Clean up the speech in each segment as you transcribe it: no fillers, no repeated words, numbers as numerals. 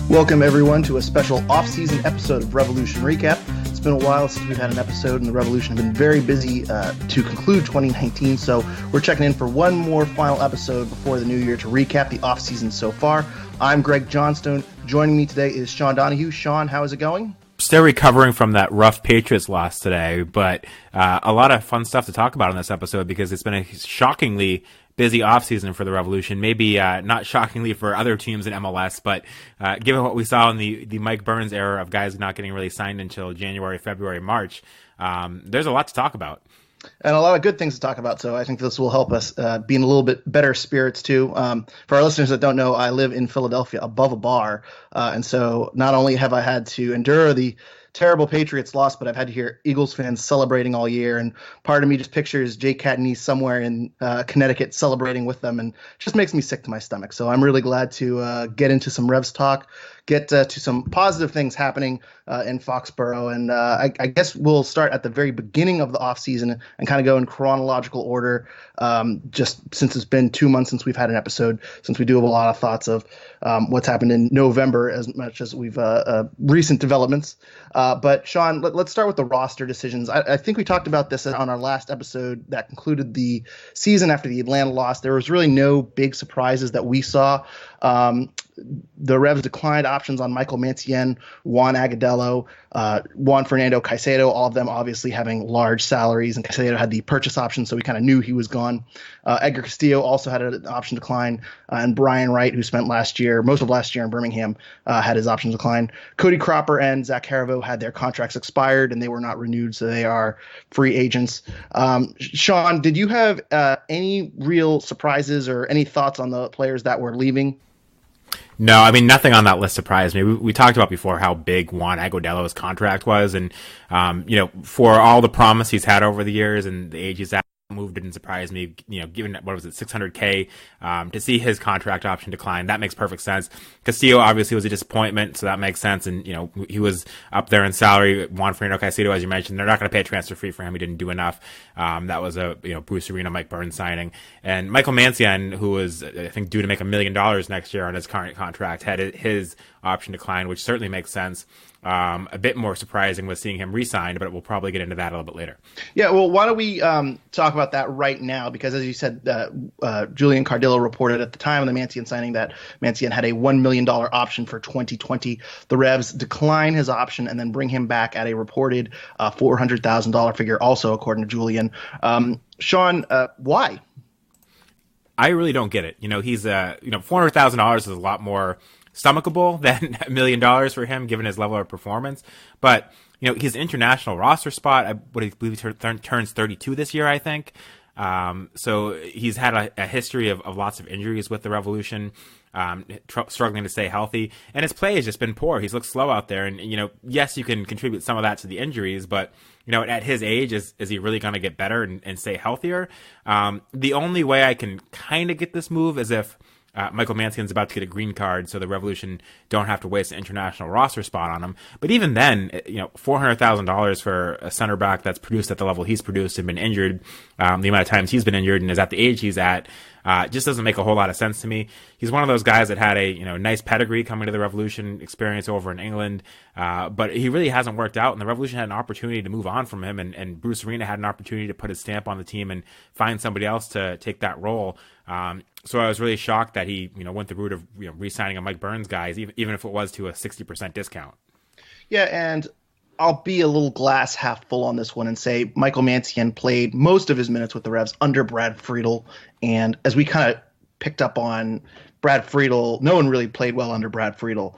Welcome, everyone, to a special off-season episode of Revolution Recap. It's been a while since we've had an episode, and the Revolution have been very busy to conclude 2019, so we're checking in for one more final episode before the new year to recap the off-season so far. I'm Greg Johnstone. Joining me today is Sean Donahue. Sean, how is it going? Still recovering from that rough Patriots loss today, but a lot of fun stuff to talk about in this episode because it's been a shockingly busy offseason for the Revolution. Maybe not shockingly for other teams in MLS, but given what we saw in the Mike Burns era of guys not getting really signed until January, February, March, there's a lot to talk about. And a lot of good things to talk about, so I think this will help us be in a little bit better spirits, too. For our listeners that don't know, I live in Philadelphia above a bar, and so not only have I had to endure the terrible Patriots loss, but I've had to hear Eagles fans celebrating all year, and part of me just pictures Jake Catney somewhere in Connecticut celebrating with them, and it just makes me sick to my stomach. So I'm really glad to get into some Revs talk, get to some positive things happening in Foxborough, and I guess we'll start at the very beginning of the offseason and kind of go in chronological order, just since it's been 2 months since we've had an episode, since we do have a lot of thoughts of what's happened in November as much as we've recent developments. But Sean, let's start with the roster decisions. I think we talked about this on our last episode that concluded the season after the Atlanta loss. There was really no big surprises that we saw. The Revs declined options on Michael Mancienne, Juan Agudelo, Juan Fernando Caicedo, all of them obviously having large salaries, and Caicedo had the purchase option, so we kind of knew he was gone. Edgar Castillo also had an option decline, and Brian Wright, who spent most of last year in Birmingham, had his option decline. Cody Cropper and Zach Haravo had their contracts expired, and they were not renewed, so they are free agents. Sean, did you have any real surprises or any thoughts on the players that were leaving? No, I mean, nothing on that list surprised me. We talked about before how big Juan Agudelo's contract was, and, for all the promise he's had over the years and the age he's at, move didn't surprise me, given what was it, $600K, to see his contract option decline. That makes perfect sense. Castillo obviously was a disappointment, so that makes sense. And, he was up there in salary. Juan Fernando Caicedo, as you mentioned, they're not going to pay a transfer fee for him. He didn't do enough. That was a, Bruce Arena, Mike Burns signing. And Michael Mancienne, who was, I think, due to make $1 million next year on his current contract, had his option decline, which certainly makes sense. A bit more surprising was seeing him re-signed, but we'll probably get into that a little bit later. Yeah, well, why don't we talk about that right now? Because as you said, Julian Cardillo reported at the time of the Mancienne signing that Mancienne had a $1 million option for 2020. The Revs decline his option and then bring him back at a reported $400,000 figure, also according to Julian. Sean, why? I really don't get it. He's $400,000 is a lot more stomachable than $1 million for him, given his level of performance. But, his international roster spot, I believe he turns 32 this year, I think. So he's had a history of lots of injuries with the Revolution, struggling to stay healthy. And his play has just been poor. He's looked slow out there. And, yes, you can contribute some of that to the injuries, but, at his age, is he really going to get better and stay healthier? The only way I can kind of get this move is if Michael Mancienne's about to get a green card, so the Revolution don't have to waste an international roster spot on him. But even then, $400,000 for a center back that's produced at the level he's produced and been injured, the amount of times he's been injured and is at the age he's at, just doesn't make a whole lot of sense to me. He's one of those guys that had a nice pedigree coming to the Revolution, experience over in England, but he really hasn't worked out, and the Revolution had an opportunity to move on from him, and Bruce Arena had an opportunity to put his stamp on the team and find somebody else to take that role. So I was really shocked that he, went the route of re-signing a Mike Burns guy, even if it was to a 60% discount. Yeah, and I'll be a little glass half full on this one and say Michael Mancienne played most of his minutes with the Revs under Brad Friedel, and as we kind of picked up on, Brad Friedel, no one really played well under Brad Friedel.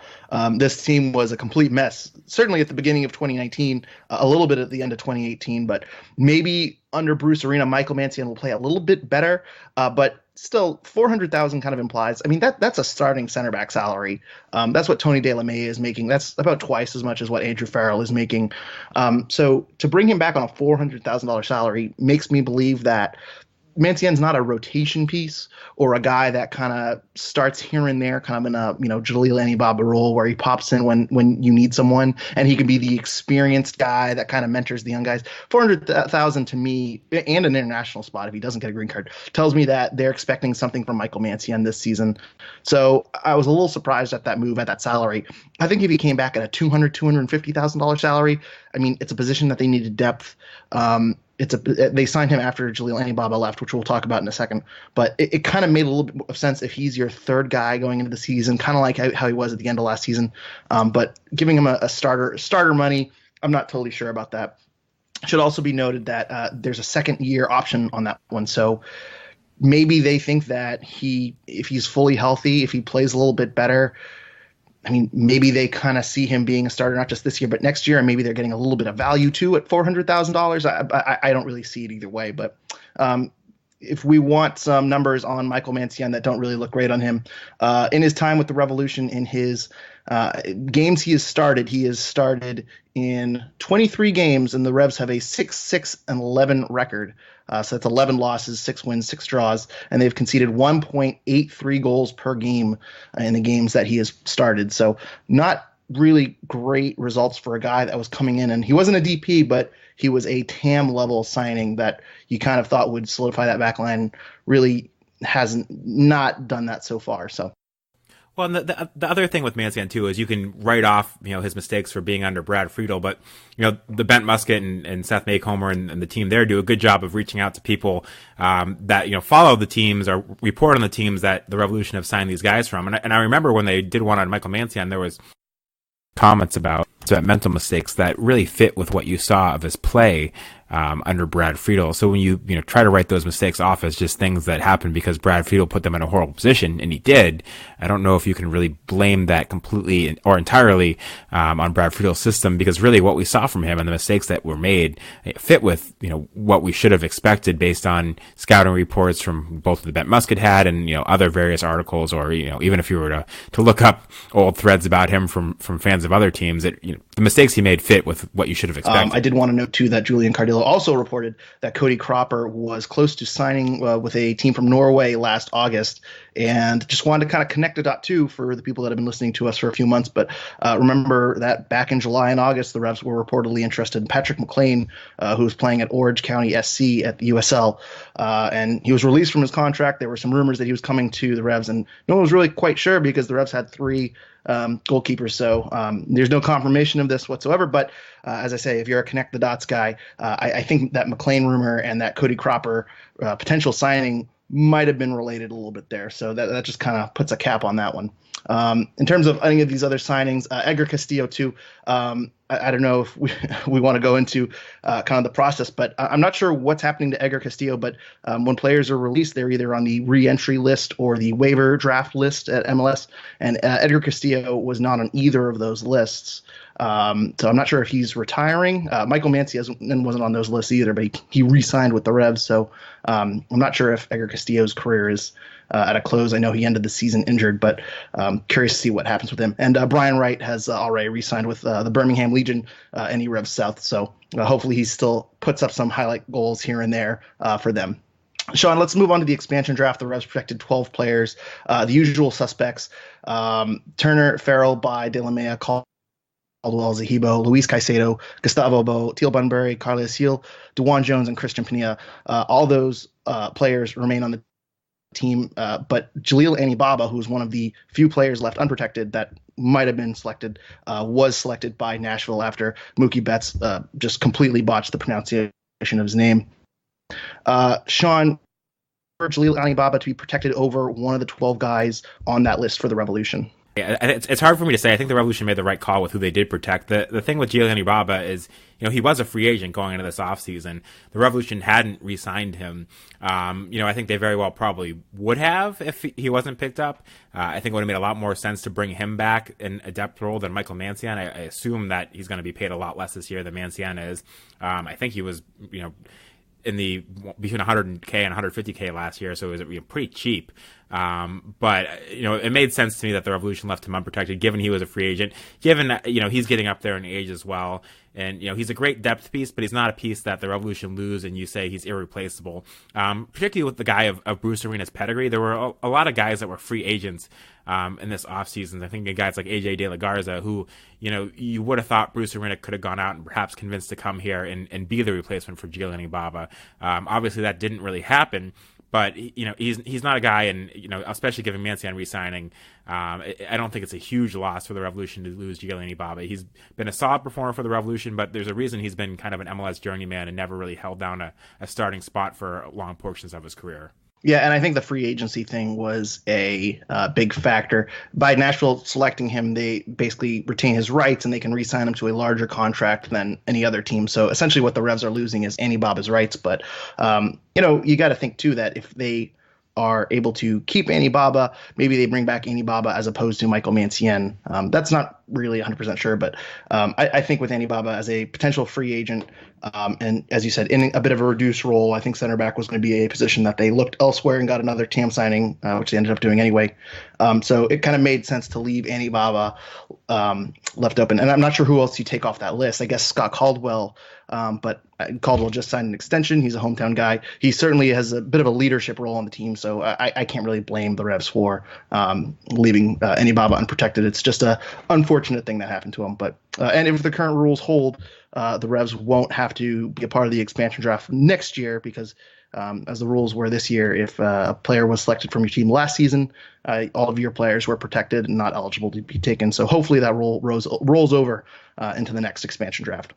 This team was a complete mess, certainly at the beginning of 2019, a little bit at the end of 2018, but maybe under Bruce Arena, Michael Mancienne will play a little bit better, but still $400,000 kind of implies, that's a starting center back salary. That's what Tony DeLaMay is making. That's about twice as much as what Andrew Farrell is making. So to bring him back on a $400,000 salary makes me believe that Mancien's not a rotation piece or a guy that kind of starts here and there, kind of in a Jaleel Anibaba role where he pops in when you need someone, and he can be the experienced guy that kind of mentors the young guys. 400,000 to me, and an international spot if he doesn't get a green card, tells me that they're expecting something from Michael Mancien this season. So I was a little surprised at that move at that salary. I think if he came back at a $250,000 salary, I mean, it's a position that they needed depth. They signed him after Jaleel Anibaba left, which we'll talk about in a second. But it kind of made a little bit of sense if he's your third guy going into the season, kind of like how he was at the end of last season. But giving him a starter money, I'm not totally sure about that. Should also be noted that there's a second year option on that one. So maybe they think that if he's fully healthy, if he plays a little bit better, I mean, maybe they kind of see him being a starter, not just this year, but next year, and maybe they're getting a little bit of value too at $400,000. I don't really see it either way, but if we want some numbers on Michael Mancien that don't really look great on him, in his time with the Revolution, in his games he has started in 23 games, and the Revs have a 6-6-11 record. So that's 11 losses, 6 wins, 6 draws, and they've conceded 1.83 goals per game in the games that he has started. So not really great results for a guy that was coming in, and he wasn't a DP, but he was a TAM level signing that you kind of thought would solidify that back line. Really hasn't not done that so far. So. Well, and the other thing with Mancien too is you can write off his mistakes for being under Brad Friedel, but the Bent Musket and Seth Maycomer and the team there do a good job of reaching out to people that follow the teams or report on the teams that the Revolution have signed these guys from. And I remember when they did one on Michael Mancien, there was comments about mental mistakes that really fit with what you saw of his play under Brad Friedel. So when you try to write those mistakes off as just things that happened because Brad Friedel put them in a horrible position, and he did, I don't know if you can really blame that completely or entirely on Brad Friedel's system, because really what we saw from him and the mistakes that were made fit with what we should have expected based on scouting reports from both the Bent Musket had and other various articles, or even if you were to look up old threads about him from fans of other teams, that the mistakes he made fit with what you should have expected. I did want to note too that Julian Cardillo also reported that Cody Cropper was close to signing with a team from Norway last August, and just wanted to kind of connect the dot too for the people that have been listening to us for a few months. But remember that back in July and August, the Revs were reportedly interested in Patrick McLean, who was playing at Orange County SC at the USL, and he was released from his contract. There were some rumors that he was coming to the Revs, and no one was really quite sure because the Revs had 3 goalkeepers. So there's no confirmation of this whatsoever. But as I say, if you're a connect the dots guy, I think that McLean rumor and that Cody Cropper potential signing might have been related a little bit there. So that just kind of puts a cap on that one. In terms of any of these other signings, Edgar Castillo too. I don't know if we want to go into kind of the process, but I'm not sure what's happening to Edgar Castillo. But when players are released, they're either on the re-entry list or the waiver draft list at MLS. And Edgar Castillo was not on either of those lists. So I'm not sure if he's retiring. Michael Mancien wasn't on those lists either, but he re-signed with the Revs. So I'm not sure if Edgar Castillo's career is at a close. I know he ended the season injured, but curious to see what happens with him. And Brian Wright has already re-signed with the Birmingham Legion and Revs South. So hopefully he still puts up some highlight goals here and there for them. Sean, let's move on to the expansion draft. The Revs projected 12 players, the usual suspects: Turner, Farrell, Bai, De La Mea, Caldwell, Zahibo, Luis Caicedo, Gustavo Bo, Teal Bunbury, Carlos Seal, DeJuan Jones, and Christian Pinilla. All those players remain on the team, but Jaleel Anibaba, who's one of the few players left unprotected that might have been selected, was selected by Nashville after Mookie Betts just completely botched the pronunciation of his name. Sean, for Jaleel Anibaba to be protected over one of the 12 guys on that list for the Revolution. Yeah, it's hard for me to say. I think the Revolution made the right call with who they did protect. The thing with Jaleel Anibaba is, he was a free agent going into this offseason. The Revolution hadn't re-signed him. I think they very well probably would have if he wasn't picked up. I think it would have made a lot more sense to bring him back in a depth role than Michael Mancien. I assume that he's going to be paid a lot less this year than Mancien is. I think he was, in the between 100K and 150K last year, so it was pretty cheap But it made sense to me that the Revolution left him unprotected, given he was a free agent, given he's getting up there in age as well. And, he's a great depth piece, but he's not a piece that the Revolution lose and you say he's irreplaceable. Particularly with the guy of Bruce Arena's pedigree, there were a lot of guys that were free agents in this offseason. I think guys like AJ De La Garza, who, you would have thought Bruce Arena could have gone out and perhaps convinced to come here and be the replacement for Gianni Baba. Obviously, that didn't really happen. But he's not a guy, and especially given Mancian re-signing, I don't think it's a huge loss for the Revolution to lose Gianni Baba. He's been a solid performer for the Revolution, but there's a reason he's been kind of an MLS journeyman and never really held down a starting spot for long portions of his career. Yeah, and I think the free agency thing was a big factor. By Nashville selecting him, they basically retain his rights and they can re-sign him to a larger contract than any other team. So essentially what the Revs are losing is Andy Baba's rights. But, you got to think, too, that if they are able to keep Andy Baba, maybe they bring back Andy Baba as opposed to Michael Mancienne. That's not really 100% sure, but I think with Andy Baba as a potential free agent, and as you said, in a bit of a reduced role, I think center back was going to be a position that they looked elsewhere and got another TAM signing, which they ended up doing anyway. So it kind of made sense to leave Andy Baba left open. And I'm not sure who else you take off that list. I guess Scott Caldwell, but Caldwell just signed an extension. He's a hometown guy. He certainly has a bit of a leadership role on the team, so I can't really blame the Revs for leaving Andy Baba unprotected. It's just a unfortunate thing that happened to him. But and if the current rules hold, the Revs won't have to be a part of the expansion draft next year because, as the rules were this year, if a player was selected from your team last season, all of your players were protected and not eligible to be taken. So hopefully that rule rolls over into the next expansion draft.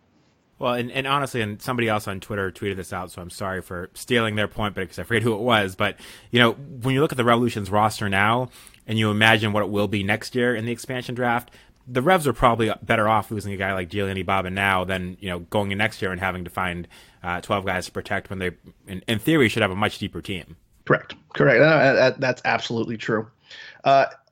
Well, and honestly, and somebody else on Twitter tweeted this out, so I'm sorry for stealing their point, but because I forget who it was. But, when you look at the Revolution's roster now and you imagine what it will be next year in the expansion draft, the Revs are probably better off losing a guy like Gianni Baba now than, going in next year and having to find 12 guys to protect when they, in theory, should have a much deeper team. Correct. That's absolutely true.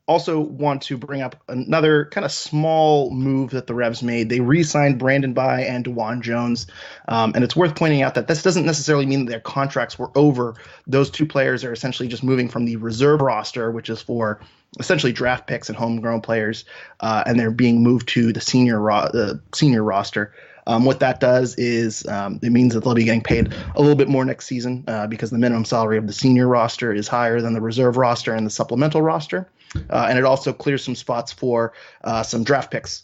Also want to bring up another kind of small move that the Revs made. They re-signed Brandon Bai and DeJuan Jones. And it's worth pointing out that this doesn't necessarily mean that their contracts were over. Those two players are essentially just moving from the reserve roster, which is for essentially draft picks and homegrown players, and they're being moved to the senior roster. What that does is it means that they'll be getting paid a little bit more next season because the minimum salary of the senior roster is higher than the reserve roster and the supplemental roster. And it also clears some spots for some draft picks,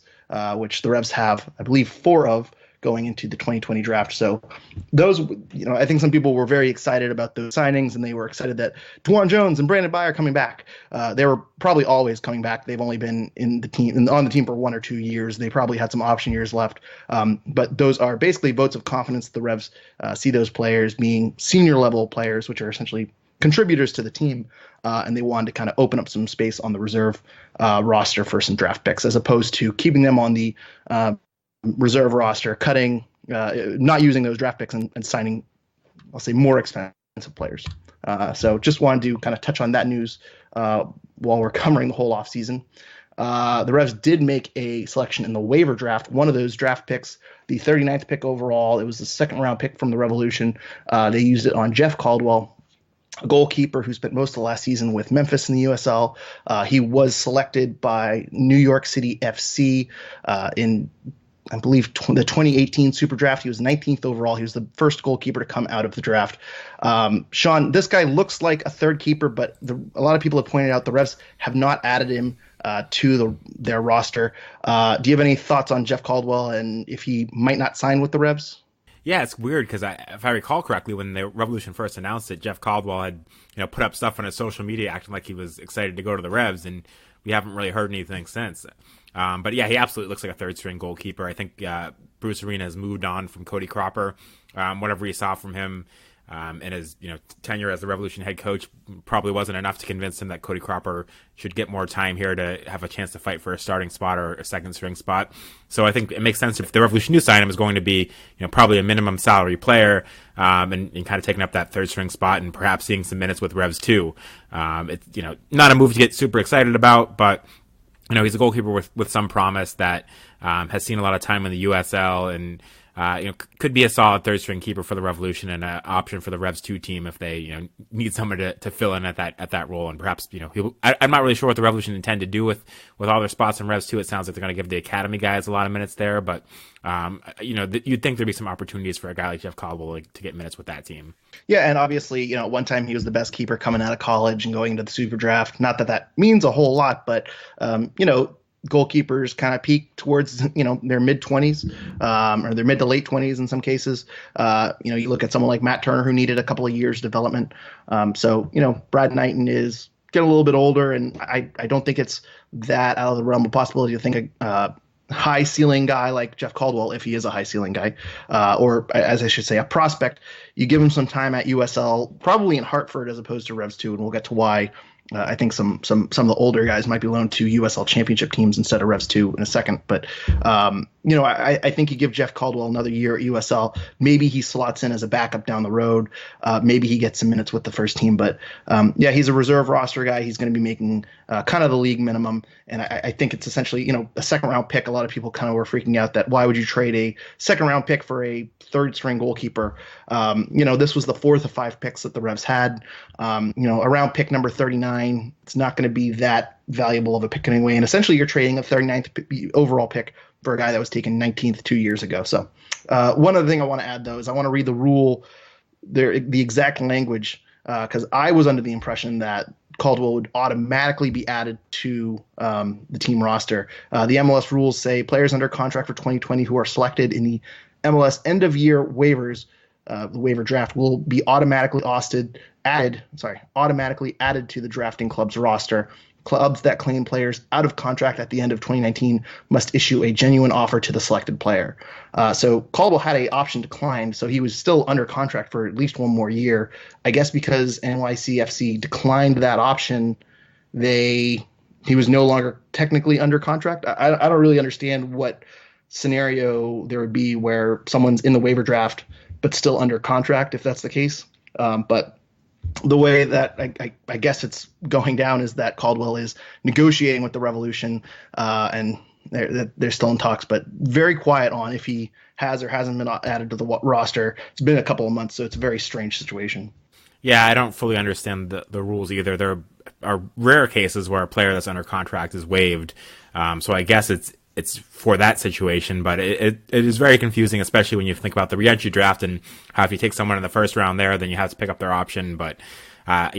which the Revs have, I believe, 4 of going into the 2020 draft. So those, I think some people were very excited about those signings, and they were excited that DeJuan Jones and Brandon Bai are coming back. They were probably always coming back. They've only been on the team for 1 or 2 years. They probably had some option years left. But those are basically votes of confidence. The Revs see those players being senior level players, which are essentially contributors to the team, and they wanted to kind of open up some space on the reserve roster for some draft picks, as opposed to keeping them on the reserve roster, cutting, not using those draft picks and signing, I'll say, more expensive players. So just wanted to kind of touch on that news while we're covering the whole offseason. The Revs did make a selection in the waiver draft. One of those draft picks, the 39th pick overall, it was the second round pick from the Revolution. They used it on Jeff Caldwell, a goalkeeper who spent most of the last season with Memphis in the USL. He was selected by New York City FC in, I believe, the 2018 Super Draft. He was 19th overall. He was the first goalkeeper to come out of the draft. Sean, this guy looks like a third keeper, but a lot of people have pointed out the Revs have not added him to their roster. Do you have any thoughts on Jeff Caldwell and if he might not sign with the Revs? Yeah, it's weird because if I recall correctly, when the Revolution first announced it, Jeff Caldwell had put up stuff on his social media acting like he was excited to go to the Revs, and we haven't really heard anything since. But yeah, he absolutely looks like a third string goalkeeper. I think Bruce Arena has moved on from Cody Cropper. Whatever he saw from him and his tenure as the Revolution head coach probably wasn't enough to convince him that Cody Cropper should get more time here to have a chance to fight for a starting spot or a second string spot. So I think it makes sense if the Revolution do sign him is going to be probably a minimum salary player and kind of taking up that third string spot and perhaps seeing some minutes with Revs too. It's not a move to get super excited about, but he's a goalkeeper with some promise that has seen a lot of time in the USL and could be a solid third string keeper for the Revolution and an option for the Revs 2 team if they, need someone to fill in at that role. And perhaps, I'm not really sure what the Revolution intend to do with all their spots in Revs 2. It sounds like they're going to give the academy guys a lot of minutes there, but, you'd think there'd be some opportunities for a guy like Jeff Caldwell to get minutes with that team. Yeah, and obviously, one time he was the best keeper coming out of college and going into the Super Draft. Not that means a whole lot, but, goalkeepers kind of peak towards, their mid-20s or their mid to late 20s in some cases. You look at someone like Matt Turner, who needed a couple of years development. Brad Knighton is getting a little bit older, and I don't think it's that out of the realm of possibility to think a high ceiling guy like Jeff Caldwell, if he is a high ceiling guy, or as I should say, a prospect. You give him some time at USL, probably in Hartford as opposed to Revs 2, and we'll get to why. I think some of the older guys might be loaned to USL championship teams instead of Revs 2 in a second. But, I think you give Jeff Caldwell another year at USL. Maybe he slots in as a backup down the road. Maybe he gets some minutes with the first team. But, he's a reserve roster guy. He's going to be making kind of the league minimum. And I think it's essentially, a second-round pick. A lot of people kind of were freaking out that why would you trade a second-round pick for a third-string goalkeeper? This was the fourth of 5 picks that the Revs had. Around pick number 39, it's not going to be that valuable of a pick anyway. And essentially, you're trading a 39th overall pick for a guy that was taken 19th 2 years ago. So one other thing I want to add, though, is I want to read the rule, the exact language, because I was under the impression that Caldwell would automatically be added to the team roster. The MLS rules say players under contract for 2020 who are selected in the MLS end-of-year waivers, the waiver draft, will be automatically added to the drafting club's roster. Clubs that claim players out of contract at the end of 2019 must issue a genuine offer to the selected player. So Caldwell had an option declined, so he was still under contract for at least one more year. I guess because NYCFC declined that option, he was no longer technically under contract. I don't really understand what scenario there would be where someone's in the waiver draft but still under contract if that's the case. But the way that I guess it's going down is that Caldwell is negotiating with the Revolution, and they're still in talks, but very quiet on if he has or hasn't been added to the roster. It's been a couple of months, so it's a very strange situation. Yeah, I don't fully understand the rules either. There are rare cases where a player that's under contract is waived, so I guess it's for that situation, but it is very confusing, especially when you think about the re-entry draft and how if you take someone in the first round there, then you have to pick up their option. But, I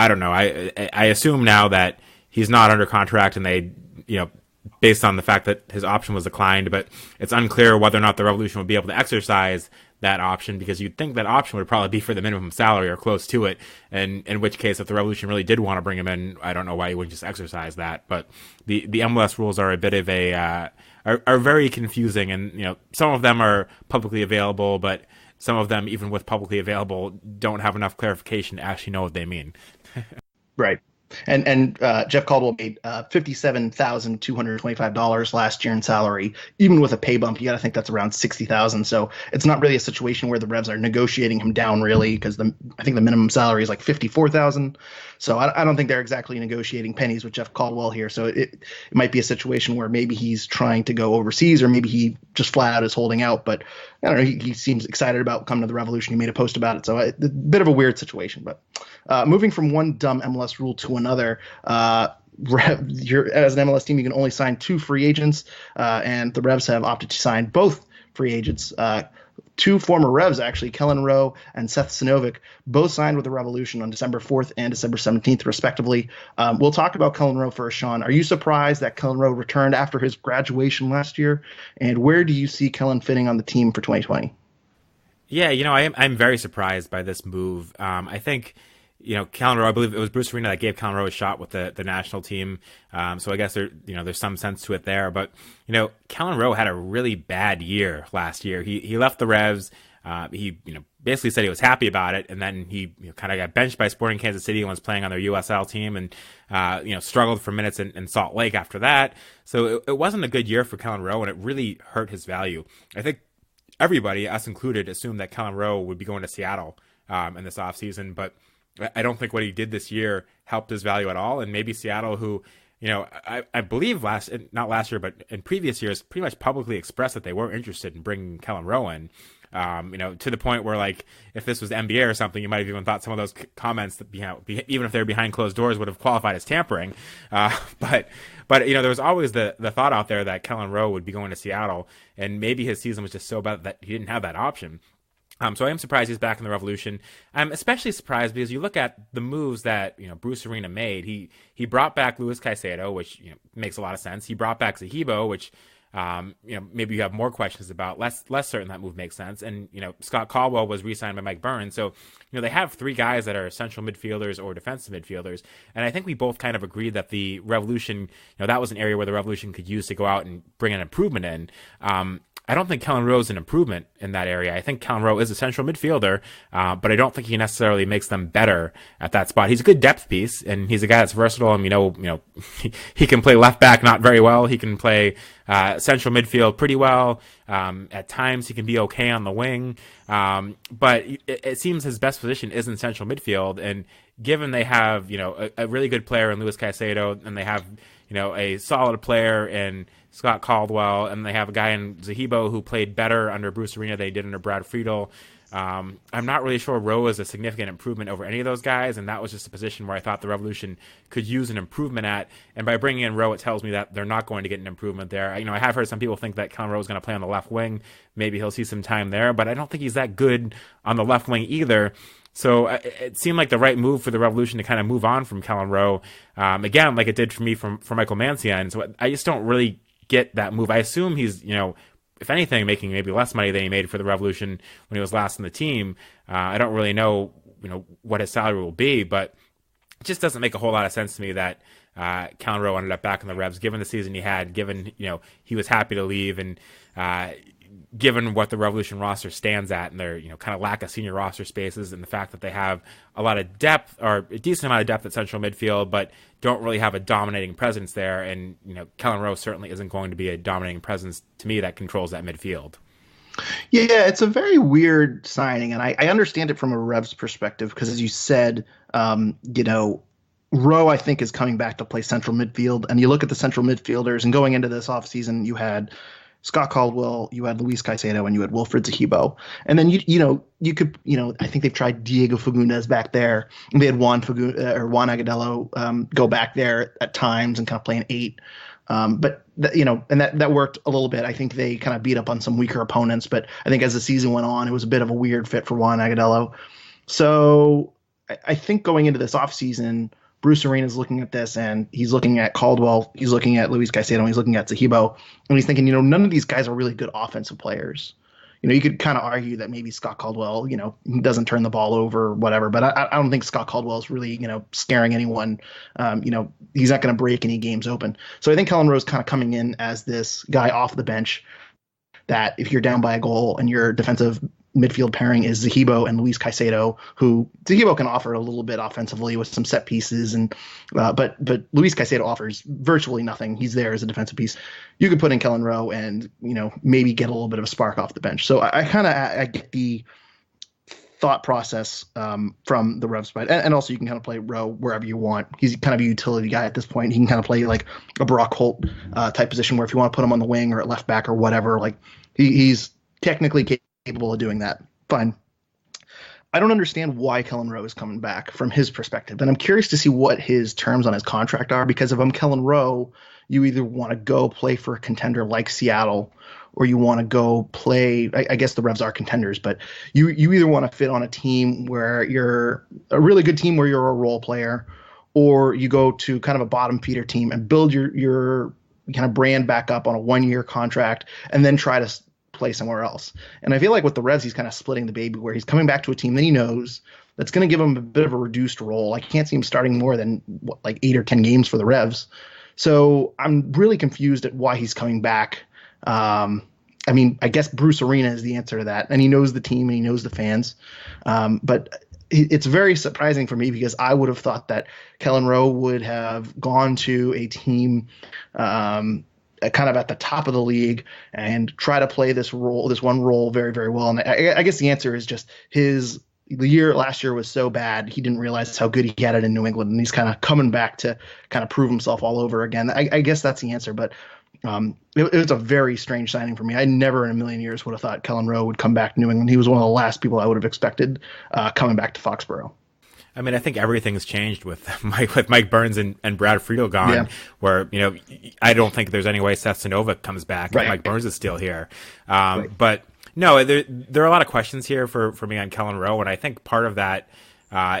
don't know. I assume now that he's not under contract and they, based on the fact that his option was declined, but it's unclear whether or not the Revolution would be able to exercise that option, because you'd think that option would probably be for the minimum salary or close to it. And in which case, if the Revolution really did want to bring him in, I don't know why he wouldn't just exercise that. But the MLS rules are a bit of are very confusing, and some of them are publicly available, but some of them, even with publicly available, don't have enough clarification to actually know what they mean. Right. And Jeff Caldwell made $57,225 last year in salary. Even with a pay bump, you got to think that's around $60,000. So it's not really a situation where the Revs are negotiating him down, really, because I think the minimum salary is like $54,000. So I don't think they're exactly negotiating pennies with Jeff Caldwell here. So it might be a situation where maybe he's trying to go overseas, or maybe he just flat out is holding out. But I don't know. He seems excited about coming to the Revolution. He made a post about it. So a bit of a weird situation. But moving from one dumb MLS rule to another, as an MLS team, you can only sign 2 free agents, and the Revs have opted to sign both free agents. 2 former Revs, actually, Kellen Rowe and Seth Sinovic, both signed with the Revolution on December 4th and December 17th, respectively. We'll talk about Kellen Rowe first, Sean. Are you surprised that Kellen Rowe returned after his graduation last year? And where do you see Kellen fitting on the team for 2020? Yeah, I'm very surprised by this move. I think Kellen Rowe, I believe it was Bruce Arena that gave Kellen Rowe a shot with the national team. So I guess there's some sense to it there. But, Kellen Rowe had a really bad year last year. He left the Revs. He basically said he was happy about it. And then he kind of got benched by Sporting Kansas City and was playing on their USL team, and, struggled for minutes in Salt Lake after that. So it wasn't a good year for Kellen Rowe, and it really hurt his value. I think everybody, us included, assumed that Kellen Rowe would be going to Seattle in this offseason, but I don't think what he did this year helped his value at all. And maybe Seattle, who I believe not last year, but in previous years, pretty much publicly expressed that they were interested in bringing Kellen Rowe in. To the point where, like, if this was NBA or something, you might have even thought some of those comments that even if they were behind closed doors would have qualified as tampering. But there was always the thought out there that Kellen Rowe would be going to Seattle, and maybe his season was just so bad that he didn't have that option. So I am surprised he's back in the Revolution. I'm especially surprised because you look at the moves that Bruce Arena made. He brought back Luis Caicedo, which makes a lot of sense. He brought back Zahibo, which maybe you have more questions about. Less certain that move makes sense. And Scott Caldwell was re-signed by Mike Burns, so they have three guys that are central midfielders or defensive midfielders. And I think we both kind of agreed that the Revolution, that was an area where the Revolution could use to go out and bring an improvement in. I don't think Kellen Rowe is an improvement in that area. I think Kellen Rowe is a central midfielder, but I don't think he necessarily makes them better at that spot. He's a good depth piece, and he's a guy that's versatile. And he can play left back not very well. He can play central midfield pretty well. At times, he can be okay on the wing, but it seems his best position is in central midfield. And given they have a really good player in Luis Caicedo, and they have a solid player in Scott Caldwell, and they have a guy in Zahibo who played better under Bruce Arena than they did under Brad Friedel. I'm not really sure Rowe is a significant improvement over any of those guys, and that was just a position where I thought the Revolution could use an improvement at. And by bringing in Rowe, it tells me that they're not going to get an improvement there. I have heard some people think that Kellen Rowe is going to play on the left wing. Maybe he'll see some time there, but I don't think he's that good on the left wing either. So it seemed like the right move for the Revolution to kind of move on from Kellen Rowe, again, like it did for me for Michael Mancian. So I just don't really get that move. I assume he's, if anything, making maybe less money than he made for the Revolution when he was last on the team. I don't really know, what his salary will be, but it just doesn't make a whole lot of sense to me that Kellen Rowe ended up back in the Revs, given the season he had, given, he was happy to leave, and given what the Revolution roster stands at and their, kind of lack of senior roster spaces, and the fact that they have a lot of depth, or a decent amount of depth at central midfield, but don't really have a dominating presence there. And, Kellen Rowe certainly isn't going to be a dominating presence to me that controls that midfield. Yeah, it's a very weird signing, and I understand it from a Revs perspective because, as you said, Rowe, I think, is coming back to play central midfield. And you look at the central midfielders, and going into this offseason, you had Scott Caldwell, you had Luis Caicedo, and you had Wilfred Zahibo. And then you could I think they've tried Diego Fagundes back there. And they had Juan Agudelo go back there at times and kind of play an 8. But that worked a little bit. I think they kind of beat up on some weaker opponents, but I think as the season went on, it was a bit of a weird fit for Juan Agudelo. So I think going into this offseason, Bruce Arena is looking at this, and he's looking at Caldwell, he's looking at Luis Caicedo, and he's looking at Zahibo, and he's thinking, none of these guys are really good offensive players. You could kind of argue that maybe Scott Caldwell, he doesn't turn the ball over or whatever, but I don't think Scott Caldwell is really, scaring anyone. He's not going to break any games open. So I think Kellen Rowe is kind of coming in as this guy off the bench that if you're down by a goal and your defensive midfield pairing is Zahibo and Luis Caicedo, who Zahibo can offer a little bit offensively with some set pieces, and but Luis Caicedo offers virtually nothing. He's there as a defensive piece. You could put in Kellen Rowe and maybe get a little bit of a spark off the bench. So I get the thought process from the Revs side, and also you can kind of play Rowe wherever you want. He's kind of a utility guy at this point. He can kind of play like a Brock Holt type position, where if you want to put him on the wing or at left back or whatever, like he's technically capable of doing that. Fine. I don't understand why Kellen Rowe is coming back from his perspective, and I'm curious to see what his terms on his contract are, because if I'm Kellen Rowe, you either want to go play for a contender like Seattle, or you want to go play, I guess the Revs are contenders, but you either want to fit on a team where you're a really good team where you're a role player, or you go to kind of a bottom feeder team and build your kind of brand back up on a 1-year contract and then try to play somewhere else. And I feel like with the Revs, he's kind of splitting the baby, where he's coming back to a team that he knows that's going to give him a bit of a reduced role. I can't see him starting more than 8 or 10 games for the Revs. So I'm really confused at why he's coming back. I guess Bruce Arena is the answer to that, and he knows the team and he knows the fans. But it's very surprising for me, because I would have thought that Kellen Rowe would have gone to a team kind of at the top of the league and try to play this one role very, very well. And I guess the answer is just his the year last year was so bad, he didn't realize how good he had it in New England, and he's kind of coming back to kind of prove himself all over again. I guess that's the answer, but it was a very strange signing for me. I never in a million years would have thought Kellen Rowe would come back to New England. He was one of the last people I would have expected coming back to Foxborough. I mean, I think everything's changed with Mike Burns and Brad Friedel gone, where, I don't think there's any way Seth Sinovic comes back. Right. Mike Burns is still here. Right. But no, there are a lot of questions here for me on Kellen Rowe. And I think part of that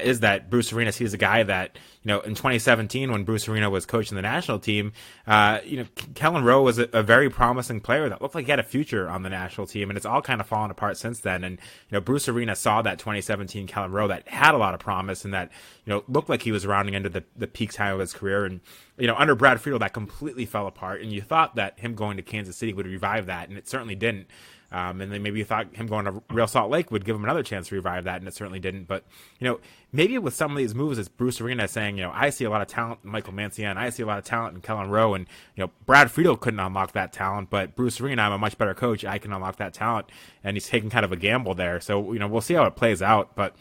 is that Bruce Arena sees a guy that, in 2017 when Bruce Arena was coaching the national team, Kellen Rowe was a very promising player that looked like he had a future on the national team, and it's all kind of fallen apart since then. And, Bruce Arena saw that 2017 Kellen Rowe that had a lot of promise and that, looked like he was rounding into the peak time of his career. And, under Brad Friedel, that completely fell apart. And you thought that him going to Kansas City would revive that, and it certainly didn't. And then maybe you thought him going to Real Salt Lake would give him another chance to revive that, and it certainly didn't. But, maybe with some of these moves, it's Bruce Arena saying, I see a lot of talent in Michael Mancienne, I see a lot of talent in Kellen Rowe, and, Brad Friedel couldn't unlock that talent, but Bruce Arena, I'm a much better coach, I can unlock that talent, and he's taking kind of a gamble there. So, we'll see how it plays out. But,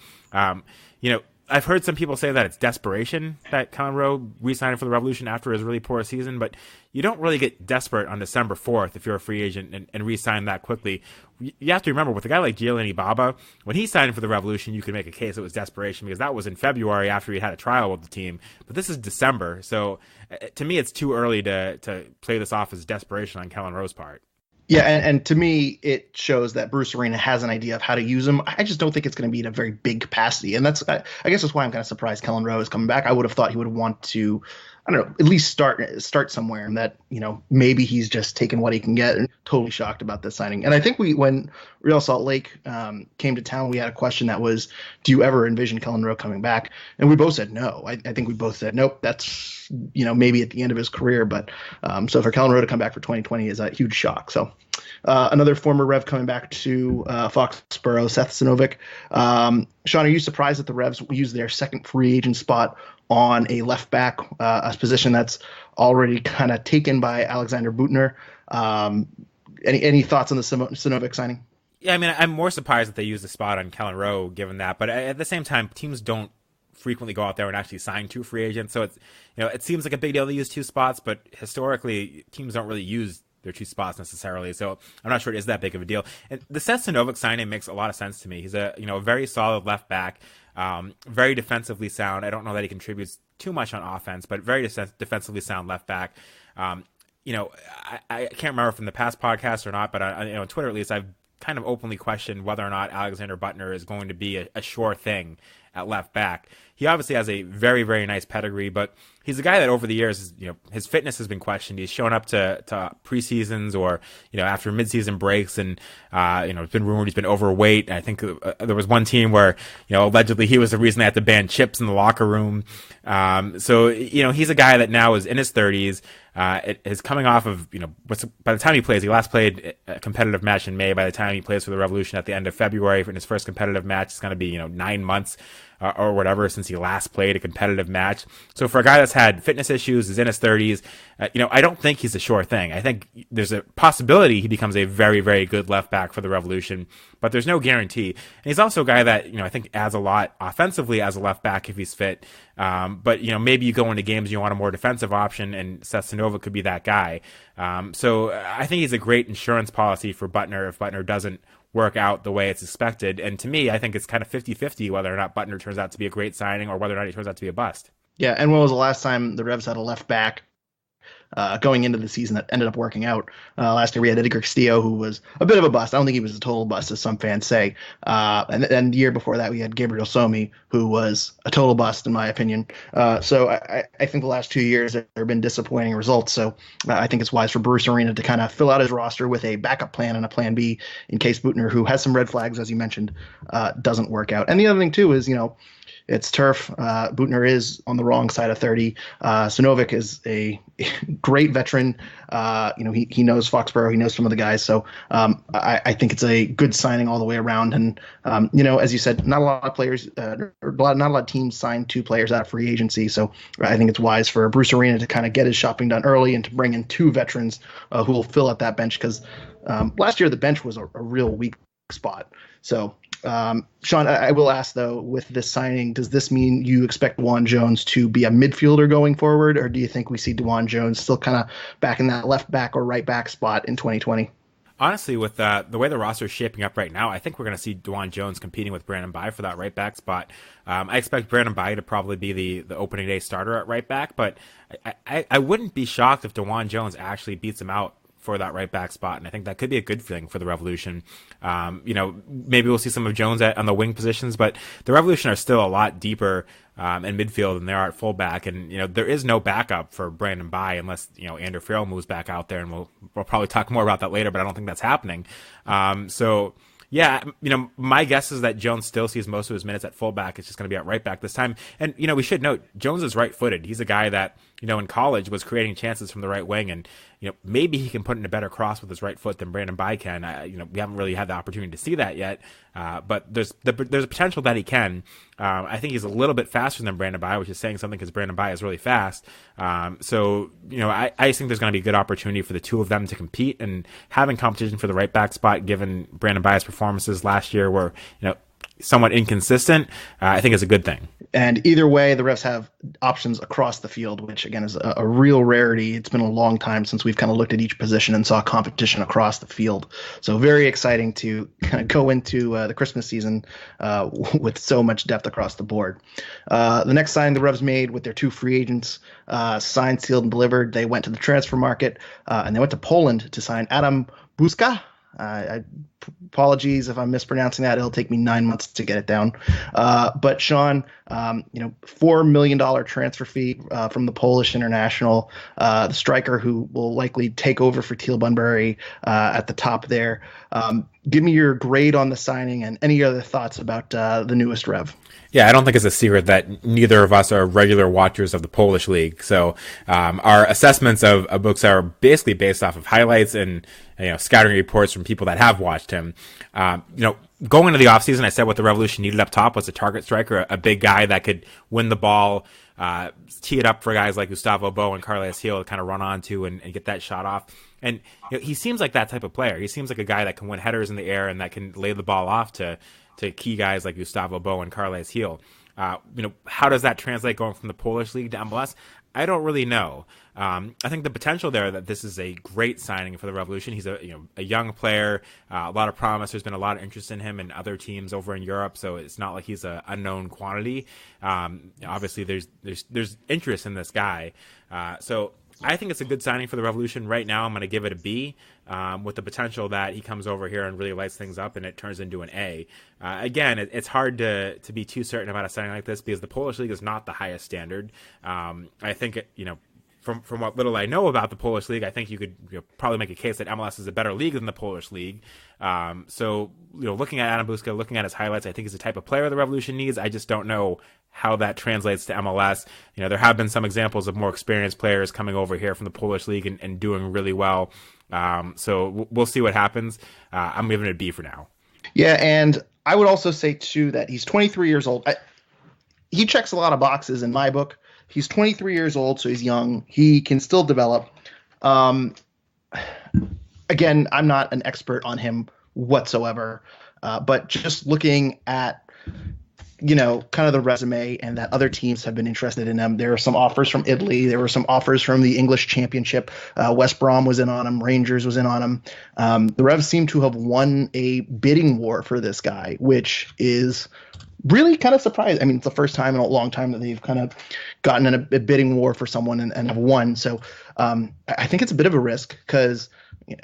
I've heard some people say that it's desperation that Kellen Rowe re-signed for the Revolution after his really poor season, but you don't really get desperate on December 4th if you're a free agent and re-sign that quickly. You have to remember, with a guy like Gianni Baba, when he signed for the Revolution, you could make a case it was desperation because that was in February after he had a trial with the team. But this is December, so to me it's too early to play this off as desperation on Kellen Rowe's part. Yeah, and to me, it shows that Bruce Arena has an idea of how to use him. I just don't think it's going to be in a very big capacity. And I guess that's why I'm kind of surprised Kellen Rowe is coming back. I would have thought he would want to, I don't know, at least start somewhere, and that, maybe he's just taking what he can get. And totally shocked about this signing. And I think when Real Salt Lake came to town, we had a question that was, do you ever envision Kellen Rowe coming back? And we both said no. I think we both said, nope, that's, maybe at the end of his career. But so for Kellen Rowe to come back for 2020 is a huge shock. So another former Rev coming back to Foxborough, Seth Sinovic. Sean, are you surprised that the Revs used their second free agent spot on a left back, a position that's already kind of taken by Alexander Butner? Any thoughts on the Sinovic signing? Yeah, I mean, I'm more surprised that they used the spot on Kellen Rowe given that, but at the same time, teams don't frequently go out there and actually sign two free agents, so it's it seems like a big deal to use two spots, but historically teams don't really use their two spots necessarily, so I'm not sure it is that big of a deal. And the Seth Sinovic signing makes a lot of sense to me. He's a very solid left back, very defensively sound. I don't know that he contributes too much on offense, but very defensively sound left back. I can't remember from the past podcast or not, but on Twitter at least, I've kind of openly questioned whether or not Alexander Butner is going to be a sure thing at left back. He obviously has a very, very nice pedigree, but he's a guy that over the years, his fitness has been questioned. He's shown up to preseasons or, after midseason breaks, and, it's been rumored he's been overweight. I think there was one team where, allegedly he was the reason they had to ban chips in the locker room. So he's a guy that now is in his 30s. It is coming off of, by the time he plays, he last played a competitive match in May. By the time he plays for the Revolution at the end of February in his first competitive match, it's going to be, 9 months or whatever since he last played a competitive match. So for a guy that's had fitness issues, is in his 30s, I don't think he's a sure thing. I think there's a possibility he becomes a very, very good left back for the Revolution, but there's no guarantee. And he's also a guy that, I think adds a lot offensively as a left back if he's fit. But, maybe you go into games, you want a more defensive option, and Seth Sinovic could be that guy. So I think he's a great insurance policy for Butner if Butner doesn't work out the way it's expected. And to me, I think it's kind of 50-50 whether or not Butner turns out to be a great signing or whether or not he turns out to be a bust. Yeah, and when was the last time the Revs had a left back going into the season that ended up working out? Last year we had Edgar Castillo, who was a bit of a bust. I don't think he was a total bust, as some fans say. And the year before that we had Gabriel Somi, who was a total bust, in my opinion. So I think the last 2 years there have been disappointing results. So I think it's wise for Bruce Arena to kind of fill out his roster with a backup plan and a plan B in case Butner, who has some red flags, as you mentioned, doesn't work out. And the other thing, too, is, it's turf. Butner is on the wrong side of 30. Sinovic is a great veteran. He knows Foxborough. He knows some of the guys. So I think it's a good signing all the way around. And, as you said, not a lot of players, not a lot of teams signed two players out of free agency. So I think it's wise for Bruce Arena to kind of get his shopping done early and to bring in two veterans who will fill out that bench. Because last year the bench was a real weak spot. So, Sean, I will ask though, with this signing, does this mean you expect DeJuan Jones to be a midfielder going forward, or do you think we see DeJuan Jones still kind of back in that left back or right back spot in 2020? Honestly, with the way the roster is shaping up right now, I think we're going to see DeJuan Jones competing with Brandon Bye for that right back spot. I expect Brandon Bye to probably be the opening day starter at right back, but I wouldn't be shocked if DeJuan Jones actually beats him out for that right back spot, and I think that could be a good thing for the Revolution. Maybe we'll see some of Jones on the wing positions, but the Revolution are still a lot deeper in midfield than they are at fullback, and there is no backup for Brandon Bye unless Andrew Farrell moves back out there, and we'll probably talk more about that later, but I don't think that's happening. Yeah, my guess is that Jones still sees most of his minutes at fullback. It's just going to be at right back this time. And, we should note, Jones is right-footed. He's a guy that, in college was creating chances from the right wing. And, maybe he can put in a better cross with his right foot than Brandon Bye can. We haven't really had the opportunity to see that yet. But there's a potential that he can. I think he's a little bit faster than Brandon Bye, which is saying something because Brandon Bye is really fast. I just think there's going to be a good opportunity for the two of them to compete, and having competition for the right back spot, given Brandon Bye's performances last year were, somewhat inconsistent, I think is a good thing. And either way, the Revs have options across the field, which again is a real rarity. It's been a long time since we've kind of looked at each position and saw competition across the field. So very exciting to kind of go into the Christmas season with so much depth across the board. The next signing the Revs made with their two free agents, signed, sealed, and delivered. They went to the transfer market and they went to Poland to sign Adam Buska. Apologies if I'm mispronouncing that. It'll take me 9 months to get it down. But Sean, $4 million transfer fee from the Polish international, the striker who will likely take over for Teal Bunbury at the top there. Give me your grade on the signing and any other thoughts about the newest Rev. Yeah, I don't think it's a secret that neither of us are regular watchers of the Polish league. So our assessments of books are basically based off of highlights and scouting reports from people that have watched him. Going into the offseason, I said what the Revolution needed up top was a target striker, a big guy that could win the ball, tee it up for guys like Gustavo Bo and Carles Gil to kind of run onto and get that shot off. And he seems like that type of player. He seems like a guy that can win headers in the air and that can lay the ball off to key guys like Gustavo Bo and Carles Gil. How does that translate going from the Polish league to MLS? I don't really know. I think the potential there that this is a great signing for the Revolution. He's a young player, a lot of promise. There's been a lot of interest in him in other teams over in Europe, so it's not like he's an unknown quantity. Obviously, there's interest in this guy. So I think it's a good signing for the Revolution. Right now, I'm going to give it a B, with the potential that he comes over here and really lights things up and it turns into an A. Again, it's hard to be too certain about a signing like this because the Polish league is not the highest standard. I think, from what little I know about the Polish league, I think you could probably make a case that MLS is a better league than the Polish league. So looking at Adam Buska, looking at his highlights, I think he's the type of player the Revolution needs. I just don't know how that translates to MLS. There have been some examples of more experienced players coming over here from the Polish league and doing really well. So we'll see what happens. I'm giving it a B for now. Yeah, and I would also say, too, that he's 23 years old. He checks a lot of boxes in my book. He's 23 years old, so he's young. He can still develop. Again, I'm not an expert on him whatsoever, but just looking at kind of the resume and that other teams have been interested in him. There are some offers from Italy. There were some offers from the English Championship. West Brom was in on him. Rangers was in on him. The Revs seem to have won a bidding war for this guy, which is really kind of surprising. I mean, it's the first time in a long time that they've kind of gotten in a bidding war for someone and have won. So I think it's a bit of a risk because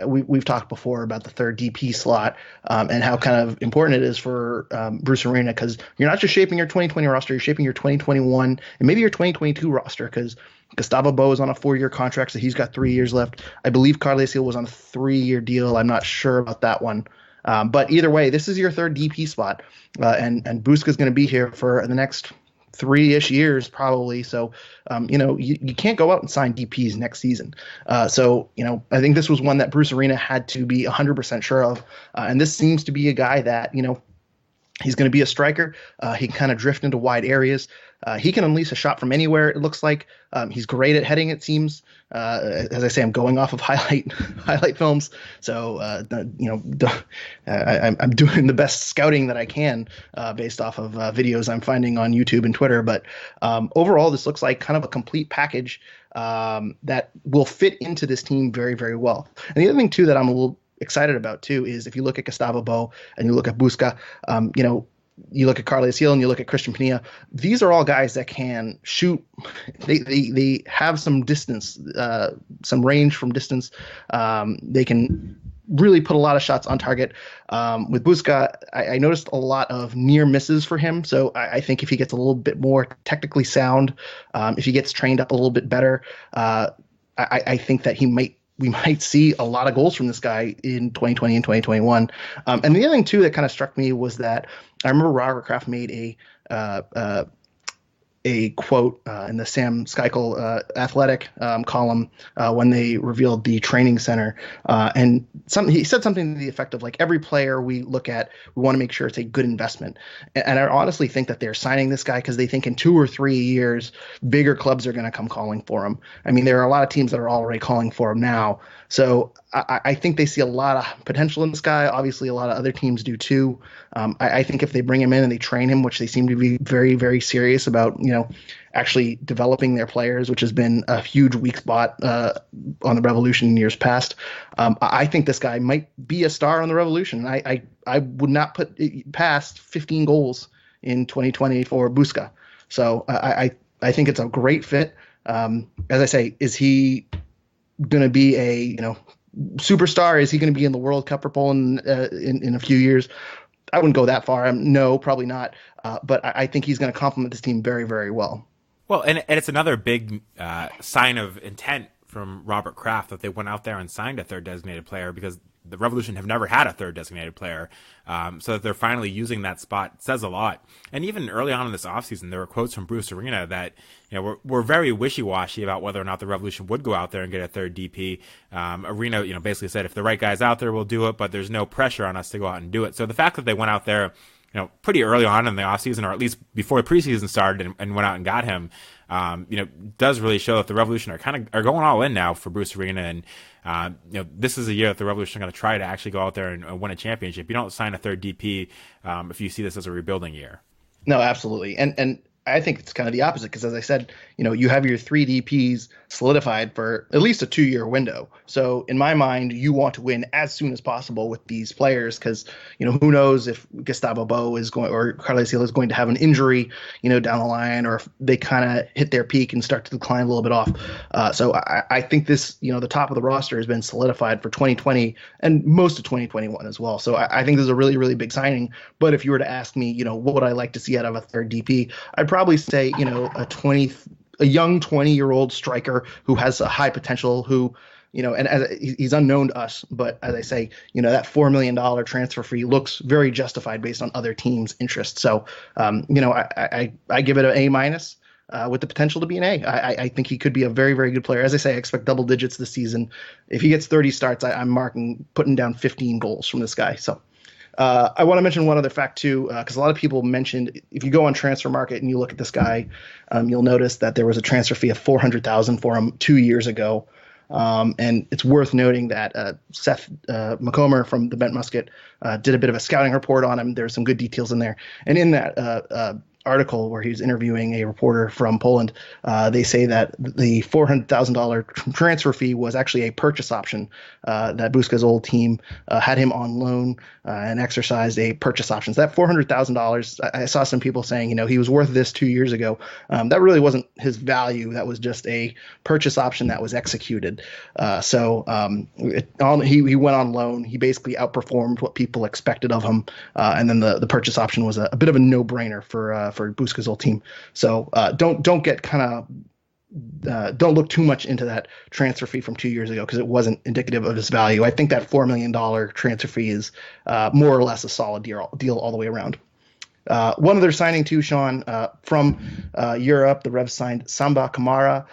we've talked before about the third DP slot and how kind of important it is for Bruce Arena, because you're not just shaping your 2020 roster, you're shaping your 2021 and maybe your 2022 roster, because Gustavo Bo is on a 4-year contract, so he's got 3 years left. I believe Carles Gil was on a 3-year deal. I'm not sure about that one. But either way, this is your third DP spot, and Buska's going to be here for the next 3-ish years probably. So, you can't go out and sign DPs next season. So, I think this was one that Bruce Arena had to be 100% sure of. And this seems to be a guy that, he's going to be a striker. He can kind of drift into wide areas. He can unleash a shot from anywhere, it looks like. He's great at heading, it seems. As I say, I'm going off of highlight films, so I'm doing the best scouting that I can based off of videos I'm finding on YouTube and Twitter. But overall, this looks like kind of a complete package that will fit into this team very, very well. And the other thing too that I'm a little excited about too is if you look at Gustavo Bo and you look at Busca, you look at Carles Gil and you look at Christian Pena, these are all guys that can shoot. They have some distance, some range from distance. They can really put a lot of shots on target. With Busca, I noticed a lot of near misses for him. So I think if he gets a little bit more technically sound, if he gets trained up a little bit better, I think that we might see a lot of goals from this guy in 2020 and 2021. And the other thing too that kind of struck me was that I remember Robert Kraft made a quote in the Sam Skykel athletic column when they revealed the training center. And he said something to the effect of like, every player we look at, we want to make sure it's a good investment. And I honestly think that they're signing this guy because they think in 2 or 3 years, bigger clubs are going to come calling for him. I mean, there are a lot of teams that are already calling for him now. So I think they see a lot of potential in this guy. Obviously, a lot of other teams do too. I think if they bring him in and they train him, which they seem to be very, very serious about, actually developing their players, which has been a huge weak spot on the Revolution in years past. I think this guy might be a star on the Revolution. I would not put it past 15 goals in 2020 for Busca. So I think it's a great fit. As I say, is he going to be a superstar? Is he going to be in the World Cup or Poland in a few years? I wouldn't go that far. No, probably not. But I think he's going to complement this team very, very well. Well, and it's another big sign of intent from Robert Kraft that they went out there and signed a third designated player, because the Revolution have never had a third designated player. So that they're finally using that spot says a lot. And even early on in this offseason, there were quotes from Bruce Arena that were very wishy-washy about whether or not the Revolution would go out there and get a third DP. Arena basically said, if the right guy's out there, we'll do it, but there's no pressure on us to go out and do it. So the fact that they went out there pretty early on in the offseason, or at least before the preseason started, and went out and got him, does really show that the Revolution are going all in now for Bruce Arena. And, this is a year that the Revolution are going to try to actually go out there and win a championship. You don't sign a third DP if you see this as a rebuilding year. No, absolutely. And I think it's kind of the opposite, because as I said, you have your 3 DPs solidified for at least a 2-year window. So in my mind, you want to win as soon as possible with these players, because who knows if Gustavo Bo is going, or Carles Gil is going to have an injury down the line, or if they kind of hit their peak and start to decline a little bit off. So I think this the top of the roster has been solidified for 2020 and most of 2021 as well. So I think this is a really, really big signing. But if you were to ask me what would I like to see out of a third DP, I'd probably say a young 20-year-old striker who has a high potential, who and he's unknown to us, but as I say, that $4 million transfer fee looks very justified based on other teams' interest. So I give it an A- with the potential to be an A. I think he could be a very, very good player. As I say, I expect double digits this season. If he gets 30 starts, I'm putting down 15 goals from this guy. So I want to mention one other fact too, because a lot of people mentioned, if you go on Transfer Market and you look at this guy, you'll notice that there was a transfer fee of $400,000 for him 2 years ago. And it's worth noting that Seth McComber from the Bent Musket did a bit of a scouting report on him. There's some good details in there. And in that article where he's interviewing a reporter from Poland, they say that the $400,000 transfer fee was actually a purchase option, that Busca's old team had him on loan and exercised a purchase option. So that $400,000, I saw some people saying, he was worth this 2 years ago. That really wasn't his value. That was just a purchase option that was executed. He went on loan. He basically outperformed what people expected of him. And then the purchase option was a bit of a no-brainer for Busca's old team. So don't look too much into that transfer fee from 2 years ago, because it wasn't indicative of his value. I think that $4 million transfer fee is more or less a solid deal all the way around. One other signing too, Sean, from Europe, the Revs signed Samba Kamara,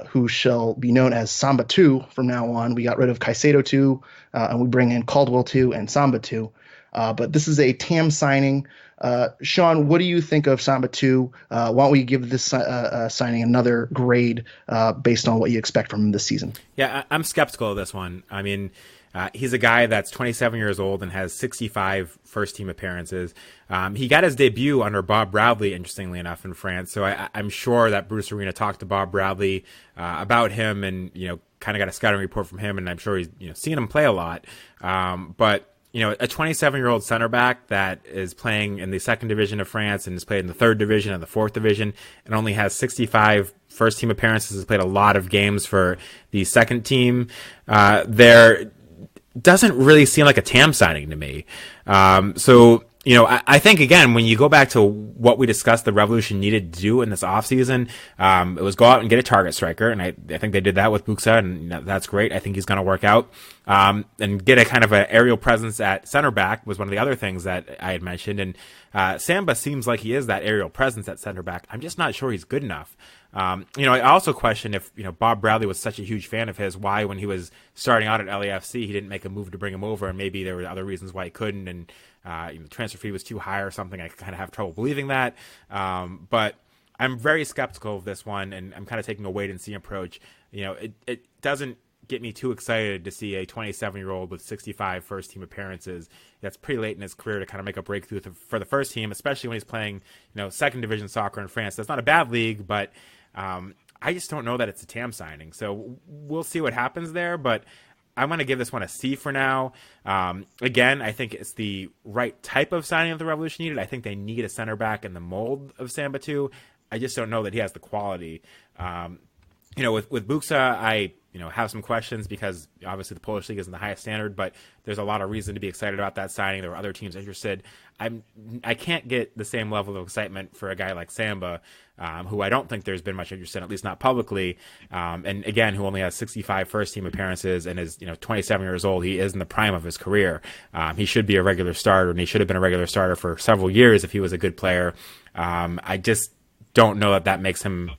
who shall be known as Samba 2 from now on. We got rid of Caicedo 2, and we bring in Caldwell 2 and Samba 2. But this is a TAM signing. Sean, what do you think of Samba 2? Why don't we give this signing another grade based on what you expect from him this season? Yeah, I'm skeptical of this one. I mean, he's a guy that's 27 years old and has 65 first-team appearances. He got his debut under Bob Bradley, interestingly enough, in France. So I'm sure that Bruce Arena talked to Bob Bradley about him, and kind of got a scouting report from him, and I'm sure he's seen him play a lot. But a 27-year-old center back that is playing in the second division of France and has played in the third division and the fourth division and only has 65 first-team appearances, has played a lot of games for the second team. There doesn't really seem like a TAM signing to me. I think, again, when you go back to what we discussed the Revolution needed to do in this offseason, it was go out and get a target striker, and I think they did that with Buxa, and that's great. I think he's going to work out. And get a kind of an aerial presence at center back was one of the other things that I had mentioned, and Samba seems like he is that aerial presence at center back. I'm just not sure he's good enough. I also question if, Bob Bradley was such a huge fan of his, why when he was starting out at LAFC, he didn't make a move to bring him over, and maybe there were other reasons why he couldn't, and the transfer fee was too high or something. I kind of have trouble believing that. But I'm very skeptical of this one, and I'm kind of taking a wait and see approach. It doesn't get me too excited to see a 27-year-old with 65 first team appearances. That's pretty late in his career to kind of make a breakthrough for the first team, especially when he's playing, second division soccer in France. That's not a bad league, but I just don't know that it's a TAM signing. So we'll see what happens there, but I'm going to give this one a C for now. Again, I think it's the right type of signing that the Revolution needed. I think they need a center back in the mold of Samba 2. I just don't know that he has the quality. With Buxa, I have some questions because obviously the Polish league isn't the highest standard, but there's a lot of reason to be excited about that signing. There were other teams interested. I can't get the same level of excitement for a guy like Samba, who I don't think there's been much interest in, at least not publicly. And again, who only has 65 first team appearances and is 27 years old. He is in the prime of his career. He should be a regular starter, and he should have been a regular starter for several years if he was a good player. I just don't know that makes him,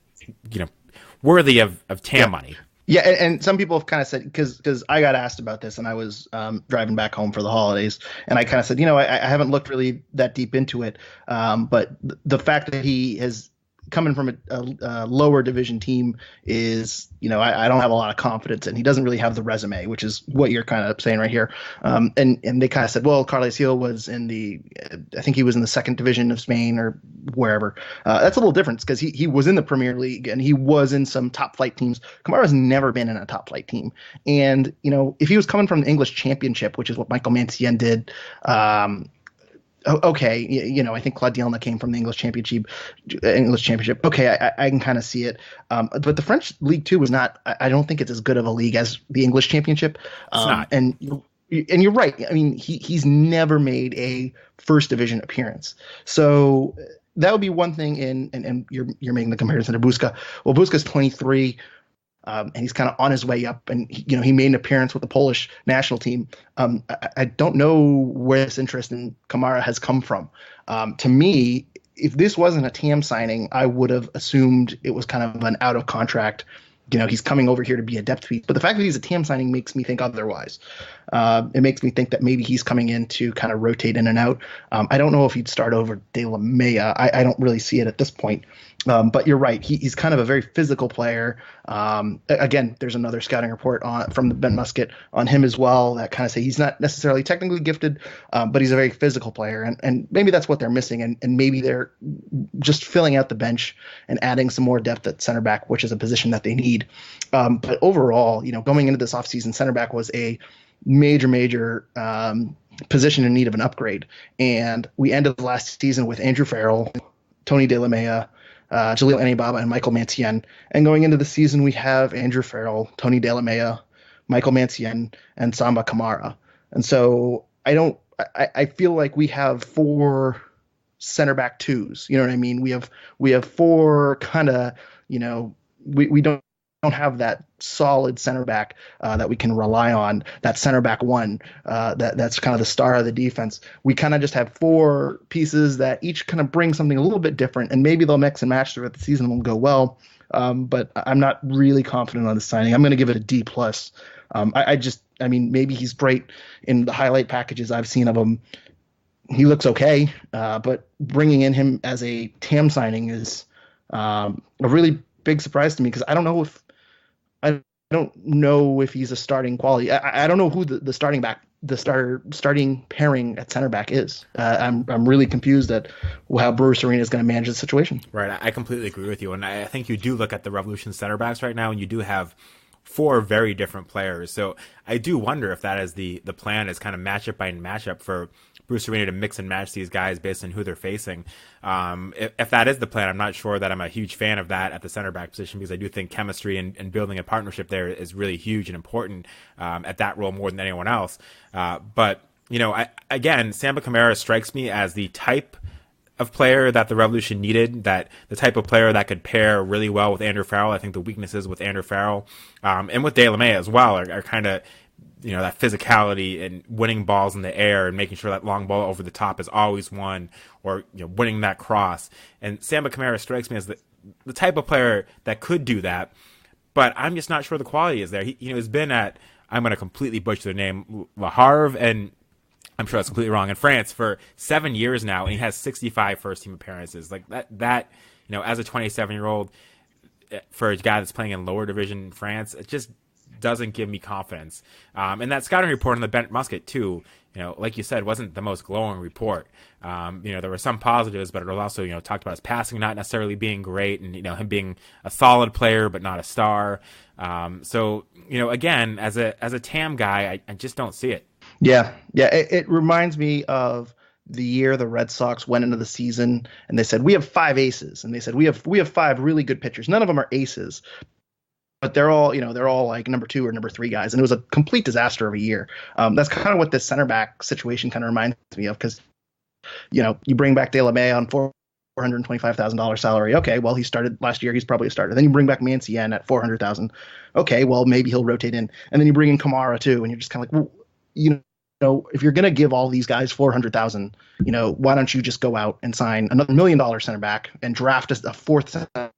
worthy of TAM money. Yeah, and some people have kind of said, because I got asked about this, and I was driving back home for the holidays, and I kind of said, I haven't looked really that deep into it, but the fact that he has coming from a lower division team is, I don't have a lot of confidence, and he doesn't really have the resume, which is what you're kind of saying right here. And they kind of said, well, Carles Gil was I think he was in the second division of Spain or wherever. That's a little different because he was in the Premier League and he was in some top flight teams. Kamara's never been in a top flight team. And, if he was coming from the English Championship, which is what Michael Mancien did, okay, I think Claude Dielna came from the English Championship. Okay, I can kind of see it. But the French League 2 is not. I don't think it's as good of a league as the English Championship. It's not. And you're right. I mean, he's never made a first division appearance. So that would be one thing. And you're making the comparison to Buska. Well, Buska's 23. And he's kind of on his way up, and he made an appearance with the Polish national team. I don't know where this interest in Kamara has come from. To me, if this wasn't a TAM signing, I would have assumed it was kind of an out of contract. He's coming over here to be a depth piece. But the fact that he's a TAM signing makes me think otherwise. It makes me think that maybe he's coming in to kind of rotate in and out. I don't know if he'd start over De La Mea. I don't really see it at this point. But you're right. He's kind of a very physical player. Again, there's another scouting report from the Ben Musket on him as well that kind of say he's not necessarily technically gifted, but he's a very physical player. And maybe that's what they're missing. And maybe they're just filling out the bench and adding some more depth at center back, which is a position that they need. But overall, going into this offseason, center back was a major position in need of an upgrade. And we ended the last season with Andrew Farrell, Tony De La Mea, Jalil Anibaba, and Michael Mancien. And going into the season, we have Andrew Farrell, Tony De La Mea, Michael Mancien, and Samba Kamara. And so I feel like we have four center back twos. You know what I mean? We have four kind of, we don't have that solid center back that we can rely on, that center back one that's kind of the star of the defense. We kind of just have four pieces that each kind of bring something a little bit different, and maybe they'll mix and match throughout the season and will go well. But I'm not really confident on the signing. I'm going to give it a D plus. Maybe he's great in the highlight packages I've seen of him. he looks okay, but bringing in him as a TAM signing is a really big surprise to me because I don't know if he's a starting quality. I don't know who the starting pairing at center back is. I'm really confused at how Bruce Arena is going to manage the situation. Right, I completely agree with you, and I think you do look at the Revolution center backs right now, and you do have four very different players. So I do wonder if that is the plan, is kind of matchup by matchup for Bruce Arena to mix and match these guys based on who they're facing. If that is the plan, I'm not sure that I'm a huge fan of that at the center back position, because I do think chemistry and building a partnership there is really huge and important at that role more than anyone else. But, Samba Kamara strikes me as the type of player that the Revolution needed, that the type of player that could pair really well with Andrew Farrell. I think the weaknesses with Andrew Farrell and with De La Mea as well are kind of, that physicality and winning balls in the air and making sure that long ball over the top is always won, or, winning that cross. And Samba Kamara strikes me as the type of player that could do that, but I'm just not sure the quality is there. He's been at, I'm going to completely butcher the name, Le Havre, and I'm sure that's completely wrong, in France for 7 years now, and he has 65 first-team appearances. Like that, as a 27-year-old, for a guy that's playing in lower division in France, it just doesn't give me confidence. And that scouting report on the Bent Musket, too, like you said, wasn't the most glowing report. There were some positives, but it was also, talked about his passing not necessarily being great, and, him being a solid player but not a star. So, again, as a TAM guy, I just don't see it. Yeah. It reminds me of the year the Red Sox went into the season and they said, we have 5 aces. And they said, we have 5 really good pitchers. None of them are aces, but they're all like number 2 or number 3 guys. And it was a complete disaster of a year. That's kind of what this center back situation kind of reminds me of, because, you bring back De La Mea on $425,000 salary. Okay, well, he started last year. He's probably a starter. Then you bring back Mancien at $400,000. Okay, well, maybe he'll rotate in. And then you bring in Kamara too, and you're just kind of like, well, if you're going to give all these guys $400,000, why don't you just go out and sign another $1 million center back and draft a fourth center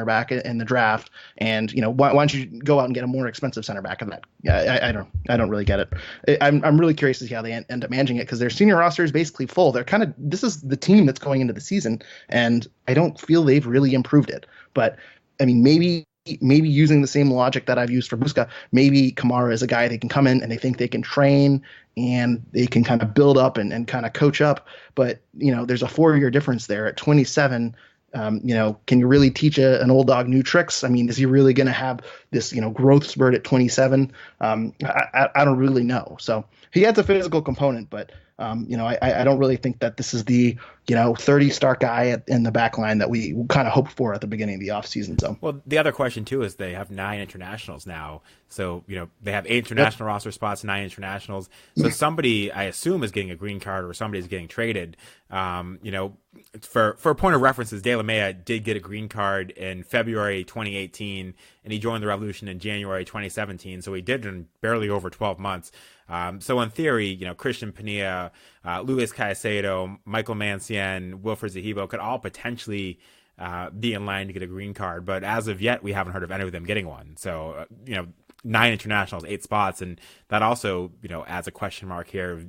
back in the draft? And, why don't you go out and get a more expensive center back of that? Yeah, I don't really get it. I'm really curious to see how they end up managing it, because their senior roster is basically full. This is the team that's going into the season, and I don't feel they've really improved it. But I mean, maybe using the same logic that I've used for Busca, maybe Kamara is a guy they can come in and they think they can train and they can kind of build up and kind of coach up. But, there's a 4-year difference there at 27. Can you really teach an old dog new tricks? I mean, is he really going to have this, growth spurt at 27? I don't really know. So he has a physical component, but, I don't really think that this is the, 30-star guy in the back line that we kind of hoped for at the beginning of the offseason. So, well, the other question, too, is they have 9 internationals now. So, they have 8 international roster spots, 9 internationals. So somebody, I assume, is getting a green card, or somebody's getting traded. For a point of reference, De La Mea did get a green card in February 2018, and he joined the Revolution in January 2017. So he did it in barely over 12 months. So in theory, Christian Pania, Luis Caicedo, Michael Mancien, Wilfred Zahibo could all potentially be in line to get a green card. But as of yet, we haven't heard of any of them getting one. So, 9 internationals, 8 spots. And that also, adds a question mark here.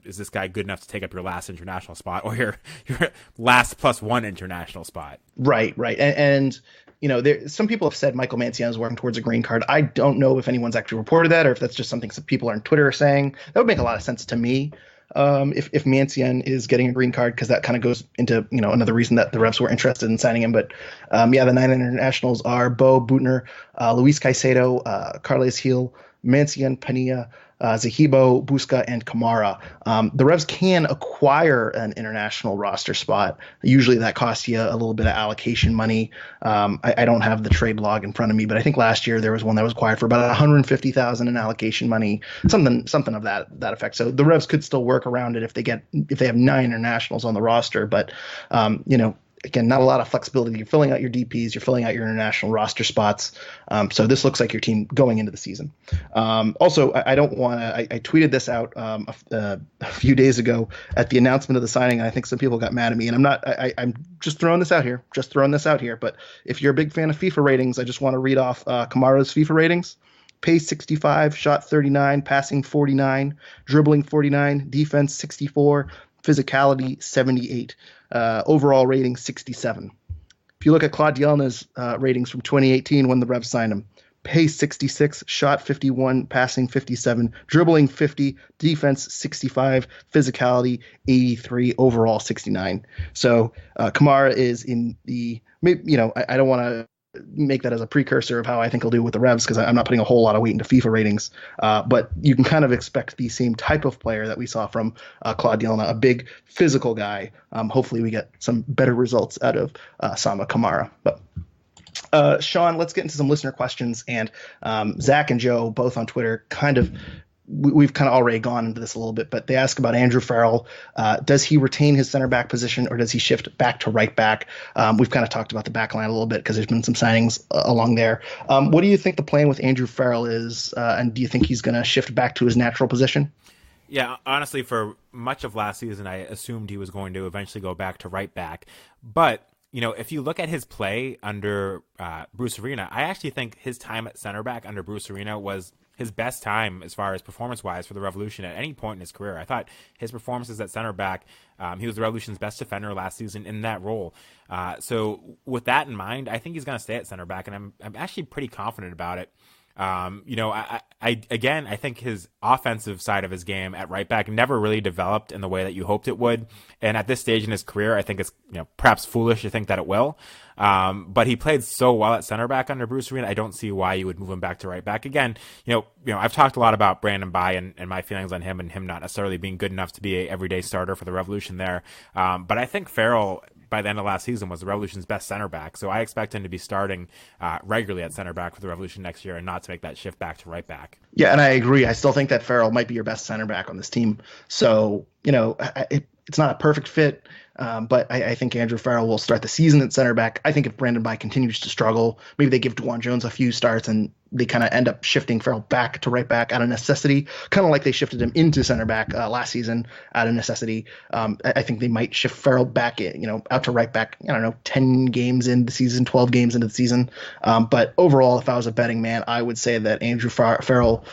Is this guy good enough to take up your last international spot, or your last +1 international spot? Right. And some people have said Michael Mancien is working towards a green card. I don't know if anyone's actually reported that, or if that's just something some people on Twitter are saying. That would make a lot of sense to me. If Mancien is getting a green card, because that kind of goes into another reason that the Revs were interested in signing him. But the 9 internationals are Bo Butner, Luis Caicedo, Carles Gil, Mancien, Pania, Zahibo, Busca, and Kamara. The Revs can acquire an international roster spot. Usually that costs you a little bit of allocation money. I don't have the trade log in front of me, but I think last year there was one that was acquired for about $150,000 in allocation money, something of that effect. So the Revs could still work around it if they have 9 internationals on the roster, but again, not a lot of flexibility. You're filling out your DPs, you're filling out your international roster spots. So this looks like your team going into the season. Also, I don't want to. I tweeted this out a few days ago at the announcement of the signing. And I think some people got mad at me, and I'm not. I'm just throwing this out here. But if you're a big fan of FIFA ratings, I just want to read off Kamara's FIFA ratings. Pace 65, shot 39, passing 49, dribbling 49, defense 64, physicality 78, overall rating 67. If you look at Claude Yelna's ratings from 2018 when the Revs signed him, pace 66, shot 51, passing 57, dribbling 50, defense 65, physicality 83, overall 69. So Kamara is in the, I don't want to make that as a precursor of how I think he'll do with the Revs, because I'm not putting a whole lot of weight into FIFA ratings. But you can kind of expect the same type of player that we saw from Claude Yelna, a big physical guy. Hopefully we get some better results out of Sama Kamara. But Sean, let's get into some listener questions. And Zach and Joe, both on Twitter, we've kind of already gone into this a little bit, but they ask about Andrew Farrell. Does he retain his center back position, or does he shift back to right back? We've kind of talked about the back line a little bit because there's been some signings along there. What do you think the plan with Andrew Farrell is, and do you think he's going to shift back to his natural position? Yeah, honestly, for much of last season, I assumed he was going to eventually go back to right back. But if you look at his play under Bruce Arena, I actually think his time at center back under Bruce Arena was his best time as far as performance-wise for the Revolution at any point in his career. I thought his performances at center back, he was the Revolution's best defender last season in that role. So with that in mind, I think he's going to stay at center back, and I'm actually pretty confident about it. I think his offensive side of his game at right back never really developed in the way that you hoped it would. And at this stage in his career, I think it's, perhaps foolish to think that it will. But he played so well at center back under Bruce Arena, I don't see why you would move him back to right back again. I've talked a lot about Brandon Bye and my feelings on him and him not necessarily being good enough to be a everyday starter for the Revolution there. But I think Farrell, by the end of last season, was the Revolution's best center back. So I expect him to be starting regularly at center back for the Revolution next year and not to make that shift back to right back. Yeah, and I agree. I still think that Farrell might be your best center back on this team. So, it's not a perfect fit, but I think Andrew Farrell will start the season at center back. I think if Brandon Bye continues to struggle, maybe they give DeJuan Jones a few starts and they kind of end up shifting Farrell back to right back out of necessity, kind of like they shifted him into center back last season out of necessity. I think they might shift Farrell back, out to right back, 10 games into the season, 12 games into the season. But overall, if I was a betting man, I would say that Andrew Farrell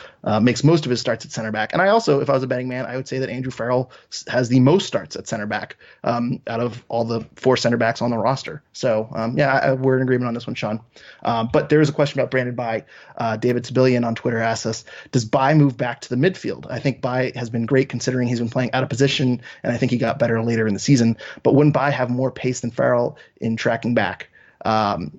makes most of his starts at center back. And I also, if I was a betting man, I would say that Andrew Farrell has the most starts at center back out of all the 4 center backs on the roster. So, we're in agreement on this one, Sean. But there is a question about Brandon Bye. David Sibilian on Twitter asks us, does Bye move back to the midfield? I think Bye has been great considering he's been playing out of position, and I think he got better later in the season. But wouldn't Bye have more pace than Farrell in tracking back? Do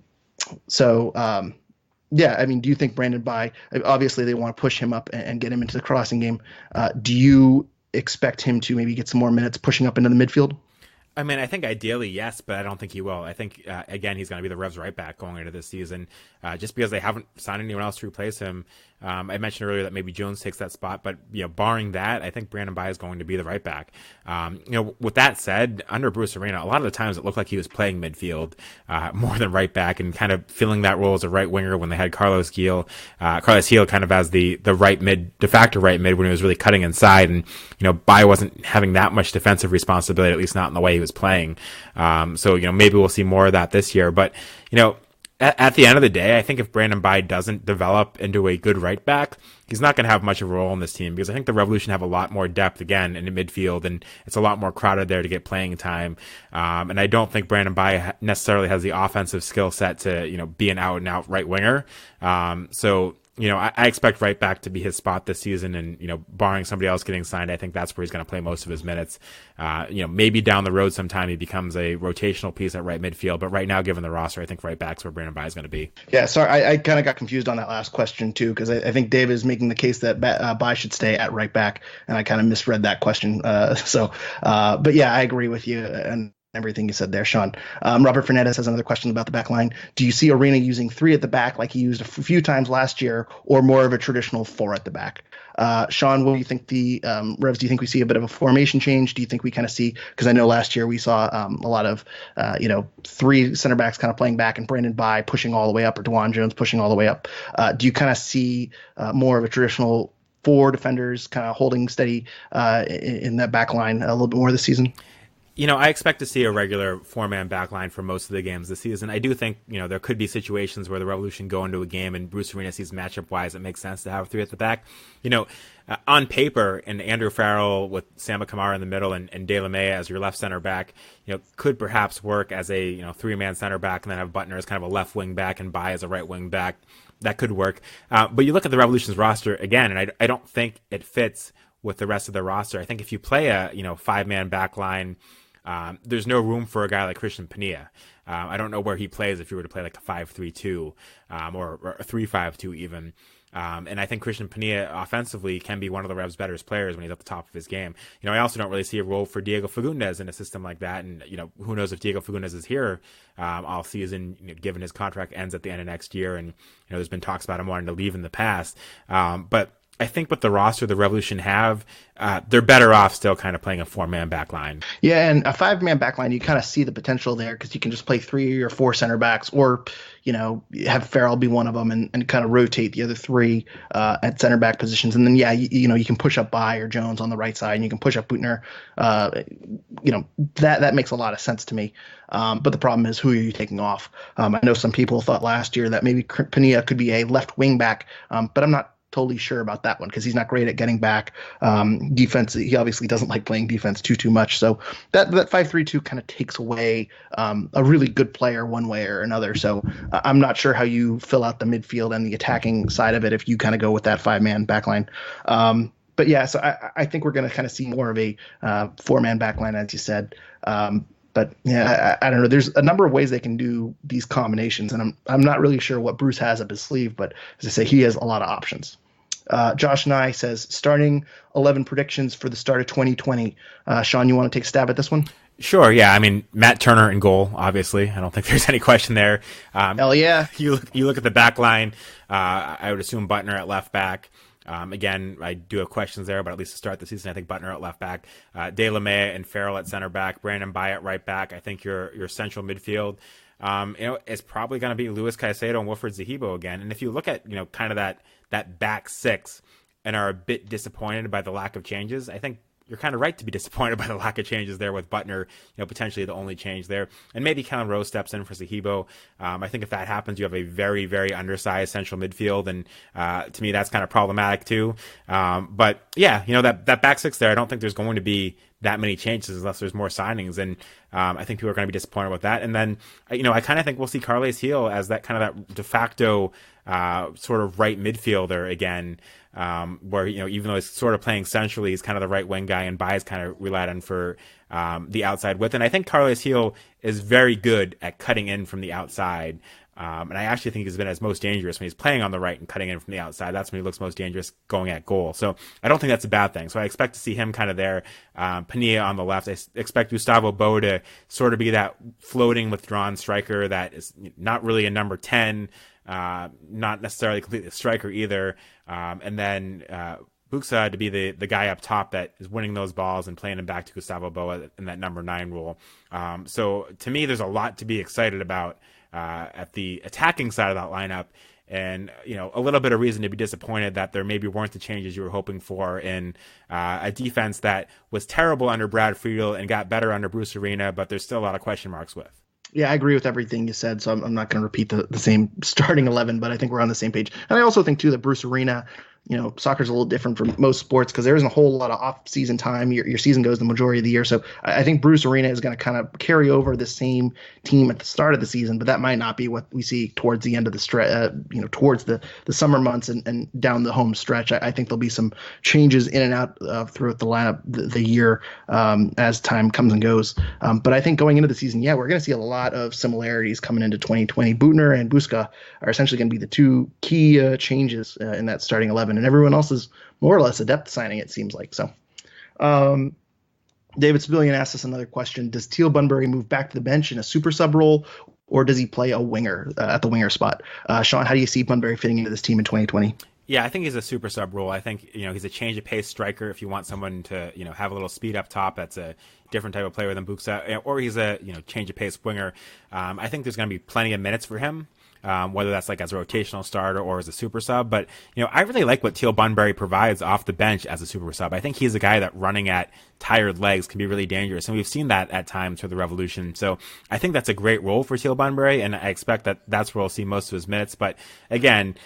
you think Brandon Bye, obviously they want to push him up and get him into the crossing game. Do you expect him to maybe get some more minutes pushing up into the midfield? I mean, I think ideally, yes, but I don't think he will. I think, again, he's going to be the Revs right back going into this season, just because they haven't signed anyone else to replace him. I mentioned earlier that maybe Jones takes that spot, but, barring that, I think Brandon Bye is going to be the right back. With that said, under Bruce Arena, a lot of the times it looked like he was playing midfield more than right back and kind of filling that role as a right winger when they had Carlos Gil kind of as the right mid, de facto right mid when he was really cutting inside. And, Bye wasn't having that much defensive responsibility, at least not in the way he was playing. Maybe we'll see more of that this year. But, at the end of the day, I think if Brandon Bye doesn't develop into a good right back, he's not going to have much of a role in this team, because I think the Revolution have a lot more depth again in the midfield, and it's a lot more crowded there to get playing time. And I don't think Brandon Bye necessarily has the offensive skill set to, be an out and out right winger. I expect right back to be his spot this season, and, barring somebody else getting signed, I think that's where he's going to play most of his minutes. Maybe down the road sometime he becomes a rotational piece at right midfield, but right now, given the roster, I think right back's where Brandon Bye is going to be. Yeah, sorry, I kind of got confused on that last question too, because I think David is making the case that Bye should stay at right back, and I kind of misread that question. But yeah, I agree with you and everything you said there, Sean. Robert Fernandez has another question about the back line. Do you see Arena using 3 at the back like he used a few times last year, or more of a traditional 4 at the back? Sean, what do you think the Revs, do you think we see a bit of a formation change? Do you think we kind of see, because I know last year we saw a lot of, 3 center backs kind of playing back and Brandon Bye pushing all the way up, or DeJuan Jones pushing all the way up. Do you kind of see more of a traditional 4 defenders kind of holding steady in that back line a little bit more this season? I expect to see a regular four-man backline for most of the games this season. I do think, there could be situations where the Revolution go into a game and Bruce Arena sees matchup-wise it makes sense to have three at the back. On paper, and Andrew Farrell with Samba Kamara in the middle and De La Mea as your left center back, could perhaps work as a, three-man center back and then have Butner as kind of a left wing back and Bai as a right wing back. That could work. But you look at the Revolution's roster again, and I don't think it fits with the rest of the roster. I think if you play a, five-man back line, there's no room for a guy like Christian Pania. I don't know where he plays if you were to play like a 5-3-2 or a 3-5-2 even. And I think Christian Pania offensively can be one of the Revs' better players when he's at the top of his game. I also don't really see a role for Diego Fagundes in a system like that. And, who knows if Diego Fagundes is here all season, given his contract ends at the end of next year. And, there's been talks about him wanting to leave in the past. But I think with the roster the Revolution have, they're better off still kind of playing a four-man back line. Yeah, and a five-man back line, you kind of see the potential there because you can just play 3 or 4 center backs or, have Farrell be one of them and kind of rotate the other 3 at center back positions. And then, you can push up Bai or Jones on the right side and you can push up Butner. That makes a lot of sense to me. But the problem is, who are you taking off? I know some people thought last year that maybe Pania could be a left wing back, but I'm not totally sure about that one because he's not great at getting back defense. He obviously doesn't like playing defense too much. So that 5-3-2 kind of takes away a really good player one way or another. So I'm not sure how you fill out the midfield and the attacking side of it if you kind of go with that 5-man backline. But yeah, so I think we're going to kind of see more of a 4-man backline, as you said. But yeah, I don't know. There's a number of ways they can do these combinations, and I'm not really sure what Bruce has up his sleeve. But as I say, he has a lot of options. Josh Nye says starting 11 predictions for the start of 2020. Sean, you want to take a stab at this one? Sure. Yeah. I mean, Matt Turner in goal. Obviously, I don't think there's any question there. Hell yeah. You look at the back line. I would assume Butner at left back. Again, I do have questions there, but at least to start the season, I think Butner at left back, De La Mea and Farrell at center back, Brandon Bai at right back. I think your central midfield, is probably going to be Luis Caicedo and Wilfred Zahibo again. And if you look at, kind of that back six and are a bit disappointed by the lack of changes, I think you're kind of right to be disappointed by the lack of changes there with Butner, potentially the only change there. And maybe Kellen Rose steps in for Zahibo. I think if that happens, you have a very, very undersized central midfield. And to me, that's kind of problematic too. But yeah, that back six there, I don't think there's going to be that many changes unless there's more signings. And I think people are going to be disappointed with that. And then, I kind of think we'll see Carles Gil as that kind of that de facto sort of right midfielder again, where, even though he's sort of playing centrally, he's kind of the right wing guy and Bai's kind of relied on for the outside width. And I think Carles Gil is very good at cutting in from the outside. And I actually think he's been his most dangerous when he's playing on the right and cutting in from the outside. That's when he looks most dangerous going at goal. So I don't think that's a bad thing. So I expect to see him kind of there. Pania on the left. I expect Gustavo Bo to sort of be that floating withdrawn striker that is not really a number 10, not necessarily completely a striker either. And then Buxa to be the guy up top that is winning those balls and playing them back to Gustavo Bo in that number 9 role. So to me, there's a lot to be excited about at the attacking side of that lineup, and a little bit of reason to be disappointed that there maybe weren't the changes you were hoping for in a defense that was terrible under Brad Friedel and got better under Bruce Arena, but there's still a lot of question marks with. Yeah, I agree with everything you said, so I'm not going to repeat the same starting 11, but I think we're on the same page. And I also think, too, that Bruce Arena, soccer's a little different from most sports because there isn't a whole lot of off-season time. Your season goes the majority of the year. So I think Bruce Arena is going to kind of carry over the same team at the start of the season, but that might not be what we see towards the end of the stretch, towards the summer months and down the home stretch. I think there'll be some changes in and out throughout the lineup the year as time comes and goes. But I think going into the season, we're going to see a lot of similarities coming into 2020. Butner and Busca are essentially going to be the two key changes in that starting 11. And everyone else is more or less a depth signing, it seems like. So David Civilian asked us another question. Does Teal Bunbury move back to the bench in a super sub role, or does he play a winger at the winger spot? Sean, how do you see Bunbury fitting into this team in 2020? Yeah, I think he's a super sub role. I think, he's a change of pace striker. If you want someone to, have a little speed up top, that's a different type of player than Buxa, or he's a, change of pace winger. I think there's going to be plenty of minutes for him. whether that's like as a rotational starter or as a super sub. But, I really like what Teal Bunbury provides off the bench as a super sub. I think he's a guy that running at tired legs can be really dangerous. And we've seen that at times for the Revolution. So I think that's a great role for Teal Bunbury, and I expect that that's where we'll see most of his minutes. But again,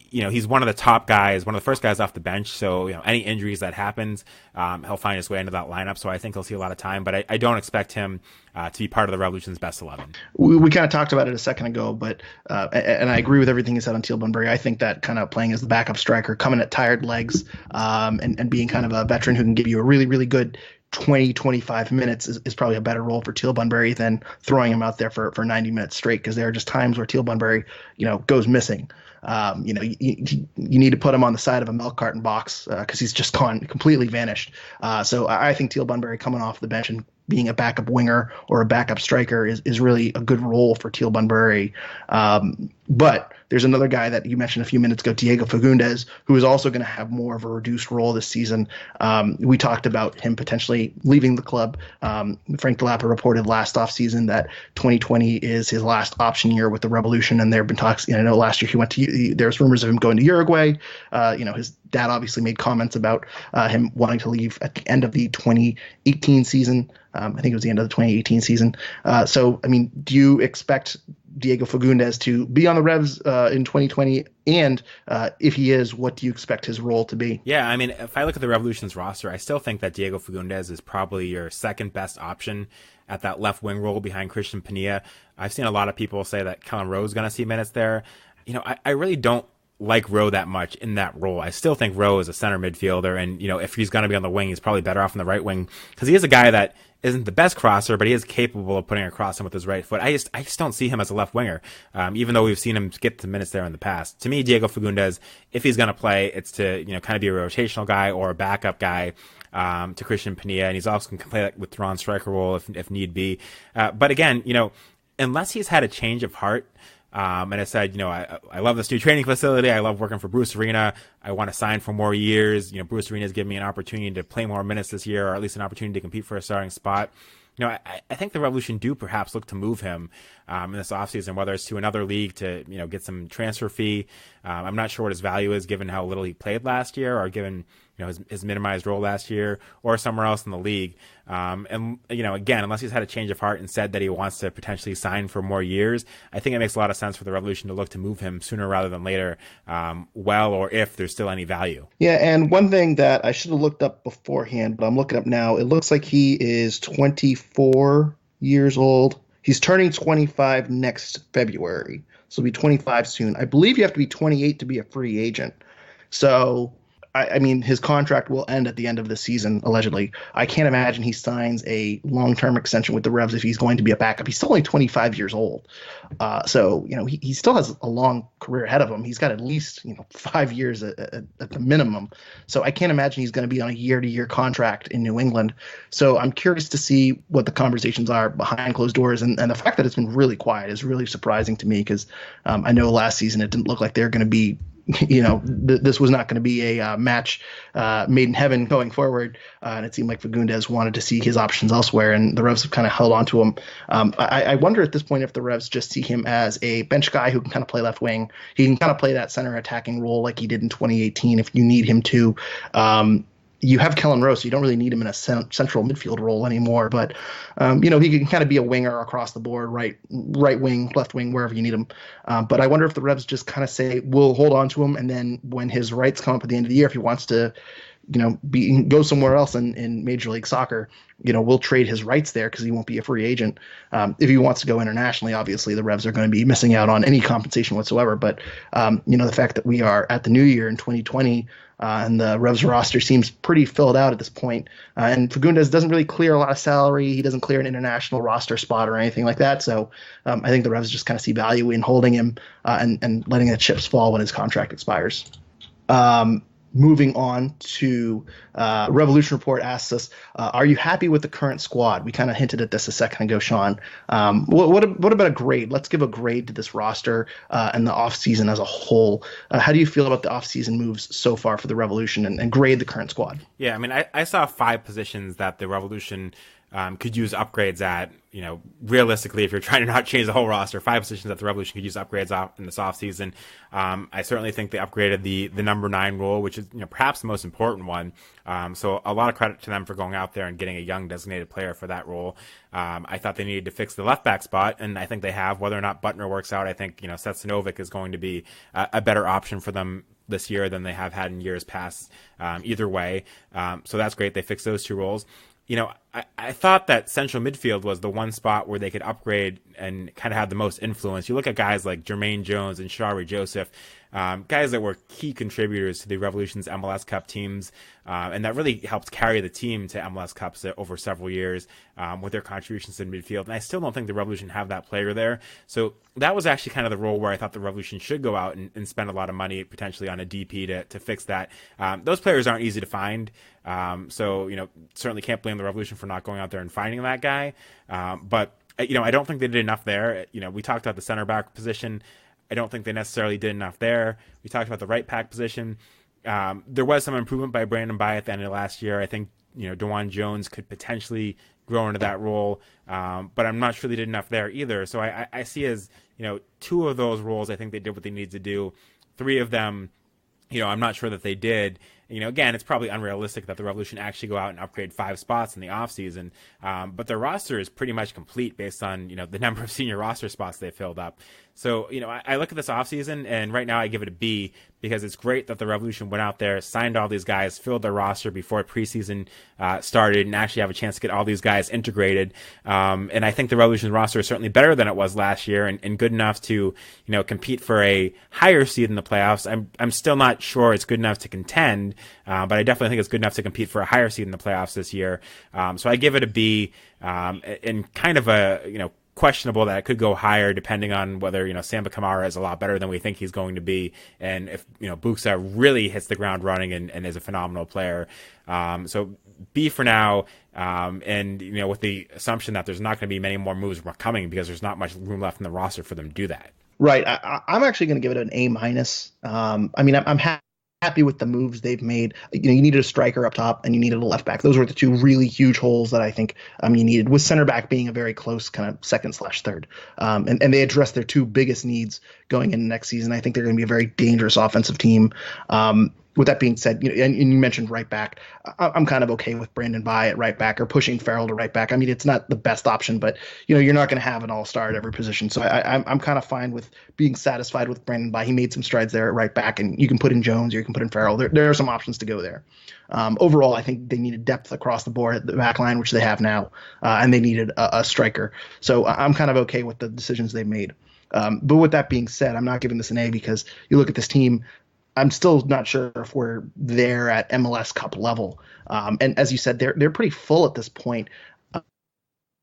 he's one of the top guys, one of the first guys off the bench. So, any injuries that happens, he'll find his way into that lineup. So I think he'll see a lot of time, but I don't expect him to be part of the Revolution's best 11. We kind of talked about it a second ago, but and I agree with everything you said on Teal Bunbury. I think that kind of playing as the backup striker, coming at tired legs, and being kind of a veteran who can give you a really, really good 20-25 minutes is probably a better role for Teal Bunbury than throwing him out there for 90 minutes straight, because there are just times where Teal Bunbury, goes missing. You need to put him on the side of a milk carton box because he's just completely vanished. So I think Teal Bunbury coming off the bench and being a backup winger or a backup striker is really a good role for Teal Bunbury. But there's another guy that you mentioned a few minutes ago, Diego Fagundes, who is also going to have more of a reduced role this season. We talked about him potentially leaving the club. Frank Delapa reported last offseason that 2020 is his last option year with the Revolution, and there have been talks. I know last year he went to. There's rumors of him going to Uruguay. His dad obviously made comments about him wanting to leave at the end of the 2018 season. I think it was the end of the 2018 season. Do you expect Diego Fagundes to be on the Revs in 2020? And if he is, what do you expect his role to be? Yeah, if I look at the Revolution's roster, I still think that Diego Fagundes is probably your second best option at that left wing role behind Christian Pania. I've seen a lot of people say that Kellen Rowe is going to see minutes there. I really don't like Rowe that much in that role. I still think Rowe is a center midfielder, and if he's going to be on the wing, he's probably better off on the right wing, because he is a guy that isn't the best crosser, but he is capable of putting a cross in with his right foot. I just don't see him as a left winger, even though we've seen him get the minutes there in the past. To me, Diego Fagundes, if he's going to play, it's to kind of be a rotational guy or a backup guy to Christian Pania, and he's also going to play that with Thrawn striker role if need be. But again, unless he's had a change of heart. And I said, I love this new training facility. I love working for Bruce Arena. I want to sign for more years. Bruce Arena has given me an opportunity to play more minutes this year, or at least an opportunity to compete for a starting spot. I think the Revolution do perhaps look to move him in this offseason, whether it's to another league to, get some transfer fee. I'm not sure what his value is given how little he played last year, or given, his minimized role last year, or somewhere else in the league. Again, unless he's had a change of heart and said that he wants to potentially sign for more years, I think it makes a lot of sense for the Revolution to look to move him sooner rather than later, or if there's still any value. Yeah, and one thing that I should have looked up beforehand, but I'm looking up now, it looks like he is 24 years old. He's turning 25 next February, so he'll be 25 soon. I believe you have to be 28 to be a free agent. So his contract will end at the end of the season, allegedly. I can't imagine he signs a long-term extension with the Revs if he's going to be a backup. He's still only 25 years old. He still has a long career ahead of him. He's got at least, 5 years at the minimum. So I can't imagine he's going to be on a year-to-year contract in New England. So I'm curious to see what the conversations are behind closed doors. And the fact that it's been really quiet is really surprising to me, because I know last season it didn't look like they're going to be this was not going to be a match made in heaven going forward, and it seemed like Fagundes wanted to see his options elsewhere, and the Revs have kind of held on to him. I wonder at this point if the Revs just see him as a bench guy who can kind of play left wing. He can kind of play that center attacking role like he did in 2018 if you need him to. You have Kellen Rowe, so you don't really need him in a central midfield role anymore. But, he can kind of be a winger across the board, right wing, left wing, wherever you need him. But I wonder if the Revs just kind of say, we'll hold on to him, and then when his rights come up at the end of the year, if he wants to, go somewhere else in Major League Soccer, we'll trade his rights there because he won't be a free agent. If he wants to go internationally, obviously the Revs are going to be missing out on any compensation whatsoever. But, the fact that we are at the new year in 2020, and the Revs roster seems pretty filled out at this point. And Fagundes doesn't really clear a lot of salary. He doesn't clear an international roster spot or anything like that. So I think the Revs just kind of see value in holding him and letting the chips fall when his contract expires. Moving on to Revolution Report asks us, are you happy with the current squad? We kind of hinted at this a second ago, Sean. What about a grade? Let's give a grade to this roster and the offseason as a whole. How do you feel about the offseason moves so far for the Revolution, and grade the current squad? Yeah, I saw 5 positions that the Revolution could use upgrades at, realistically, if you're trying to not change the whole roster, 5 positions that the Revolution could use upgrades off in this offseason. I certainly think they upgraded the number 9 role, which is, perhaps the most important one. So a lot of credit to them for going out there and getting a young designated player for that role. I thought they needed to fix the left back spot, and I think they have. Whether or not Butner works out, I think, Setsanovic is going to be a better option for them this year than they have had in years past, either way. So that's great. They fixed those 2 roles. I thought that central midfield was the one spot where they could upgrade and kind of have the most influence. You look at guys like Jermaine Jones and Shari Joseph, guys that were key contributors to the Revolution's MLS Cup teams, and that really helped carry the team to MLS Cups over several years with their contributions in midfield. And I still don't think the Revolution have that player there. So that was actually kind of the role where I thought the Revolution should go out and spend a lot of money potentially on a DP to fix that. Those players aren't easy to find. So, certainly can't blame the Revolution for not going out there and finding that guy. But I don't think they did enough there. We talked about the center back position. I don't think they necessarily did enough there. We talked about the right back position. There was some improvement by Brandon Bye at the end of last year. I think, DeJuan Jones could potentially grow into that role. But I'm not sure they did enough there either. So I see as, 2 of those roles, I think they did what they needed to do. 3 of them, I'm not sure that they did. Again, it's probably unrealistic that the Revolution actually go out and upgrade 5 spots in the offseason. But their roster is pretty much complete based on, the number of senior roster spots they filled up. So, I look at this offseason, and right now I give it a B because it's great that the Revolution went out there, signed all these guys, filled their roster before preseason started, and actually have a chance to get all these guys integrated. And I think the Revolution's roster is certainly better than it was last year and good enough to, compete for a higher seed in the playoffs. I'm still not sure it's good enough to contend, but I definitely think it's good enough to compete for a higher seed in the playoffs this year. So I give it a B, and kind of a, questionable that it could go higher depending on whether, Samba Kamara is a lot better than we think he's going to be. And if, Buxa really hits the ground running and is a phenomenal player. So B for now. And, with the assumption that there's not going to be many more moves coming because there's not much room left in the roster for them to do that. Right. I'm actually going to give it an A-. I'm happy with the moves they've made. You needed a striker up top and you needed a left back. Those were the 2 really huge holes that I think you needed, with center back being a very close kind of second/third. And they addressed their 2 biggest needs going into next season. I think they're going to be a very dangerous offensive team. With that being said, and you mentioned right back, I'm kind of okay with Brandon Bye at right back or pushing Farrell to right back. It's not the best option, but you're not going to have an all-star at every position. So I'm kind of fine with being satisfied with Brandon Bye. He made some strides there at right back, and you can put in Jones or you can put in Farrell. There are some options to go there. Overall, I think they needed depth across the board at the back line, which they have now, and they needed a striker. So I'm kind of okay with the decisions they made. But with that being said, I'm not giving this an A because you look at this team, I'm still not sure if we're there at MLS Cup level. And as you said, they're pretty full at this point.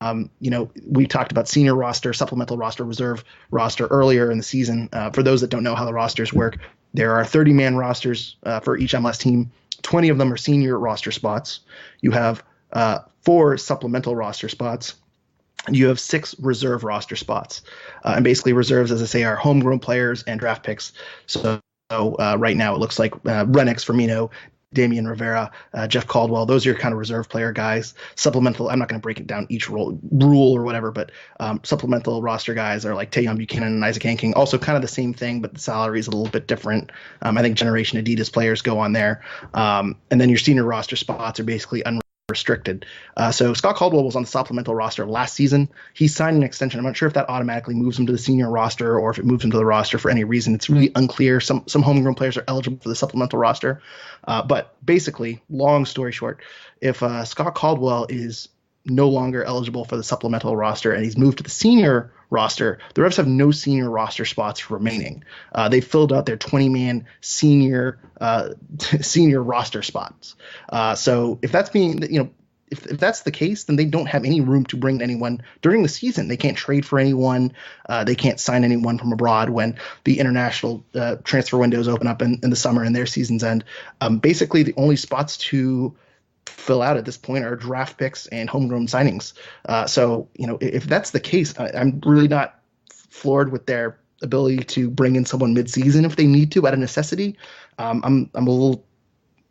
We talked about senior roster, supplemental roster, reserve roster earlier in the season. For those that don't know how the rosters work, there are 30-man rosters for each MLS team. 20 of them are senior roster spots. You have 4 supplemental roster spots. You have 6 reserve roster spots. And basically reserves, as I say, are homegrown players and draft picks. So right now it looks like Renix, Firmino, Damian Rivera, Jeff Caldwell, those are your kind of reserve player guys. Supplemental, I'm not going to break it down each rule or whatever, but supplemental roster guys are like Tayon Buchanan and Isaac Hanking. Also kind of the same thing, but the salary is a little bit different. I think Generation Adidas players go on there. And then your senior roster spots are basically unrestricted. So Scott Caldwell was on the supplemental roster last season. He signed an extension. I'm not sure if that automatically moves him to the senior roster or if it moves him to the roster for any reason. It's really unclear. Some homegrown players are eligible for the supplemental roster. But basically, long story short, if Scott Caldwell is no longer eligible for the supplemental roster and he's moved to the senior roster, the Revs have no senior roster spots remaining. They filled out their 20-man senior roster spots. So if that's if that's the case, then they don't have any room to bring anyone during the season. They can't trade for anyone. They can't sign anyone from abroad when the international transfer windows open up in the summer and their seasons end. Basically, the only spots to fill out at this point are draft picks and homegrown signings. So, if that's the case, I'm really not floored with their ability to bring in someone mid-season if they need to out of necessity. I'm a little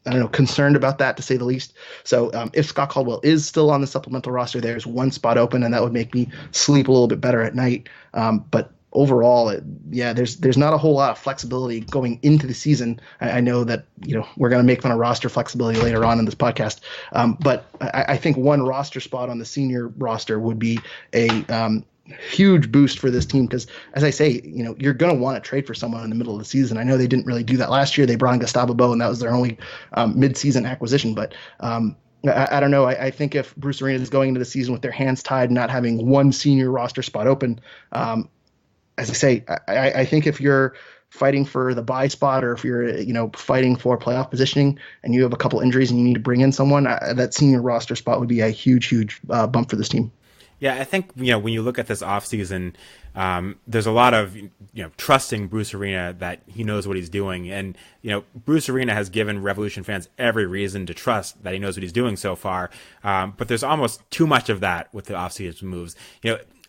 I don't know, concerned about that, to say the least. So if Scott Caldwell is still on the supplemental roster, there's one spot open, and that would make me sleep a little bit better at night. But overall, there's not a whole lot of flexibility going into the season. I know that we're going to make fun of roster flexibility later on in this podcast, but I think one roster spot on the senior roster would be a huge boost for this team, because as I say, you're going to want to trade for someone in the middle of the season. I know they didn't really do that last year. They brought in Gustavo Bo, and that was their only mid-season acquisition. But I don't know. I think if Bruce Arena is going into the season with their hands tied, not having one senior roster spot open, as I say, I think if you're fighting for the bye spot, or if you're fighting for playoff positioning and you have a couple injuries and you need to bring in someone, that senior roster spot would be a huge bump for this team. Yeah, I think, when you look at this offseason, there's a lot of, trusting Bruce Arena that he knows what he's doing. And, Bruce Arena has given Revolution fans every reason to trust that he knows what he's doing so far. But there's almost too much of that with the offseason moves.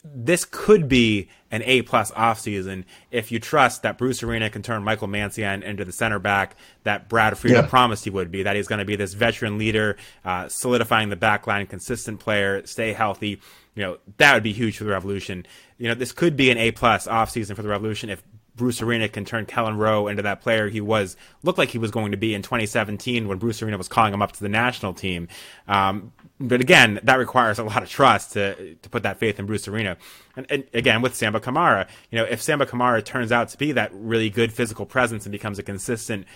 This could be an A-plus offseason if you trust that Bruce Arena can turn Michael Mancian into the center back that Brad Friedel promised he would be, that he's going to be this veteran leader, solidifying the back line, consistent player, stay healthy. That would be huge for the Revolution. This could be an A-plus offseason for the Revolution if Bruce Arena can turn Kellen Rowe into that player he looked like he was going to be in 2017 when Bruce Arena was calling him up to the national team. But again, that requires a lot of trust to put that faith in Bruce Arena. And again, with Samba Kamara, if Samba Kamara turns out to be that really good physical presence and becomes a consistent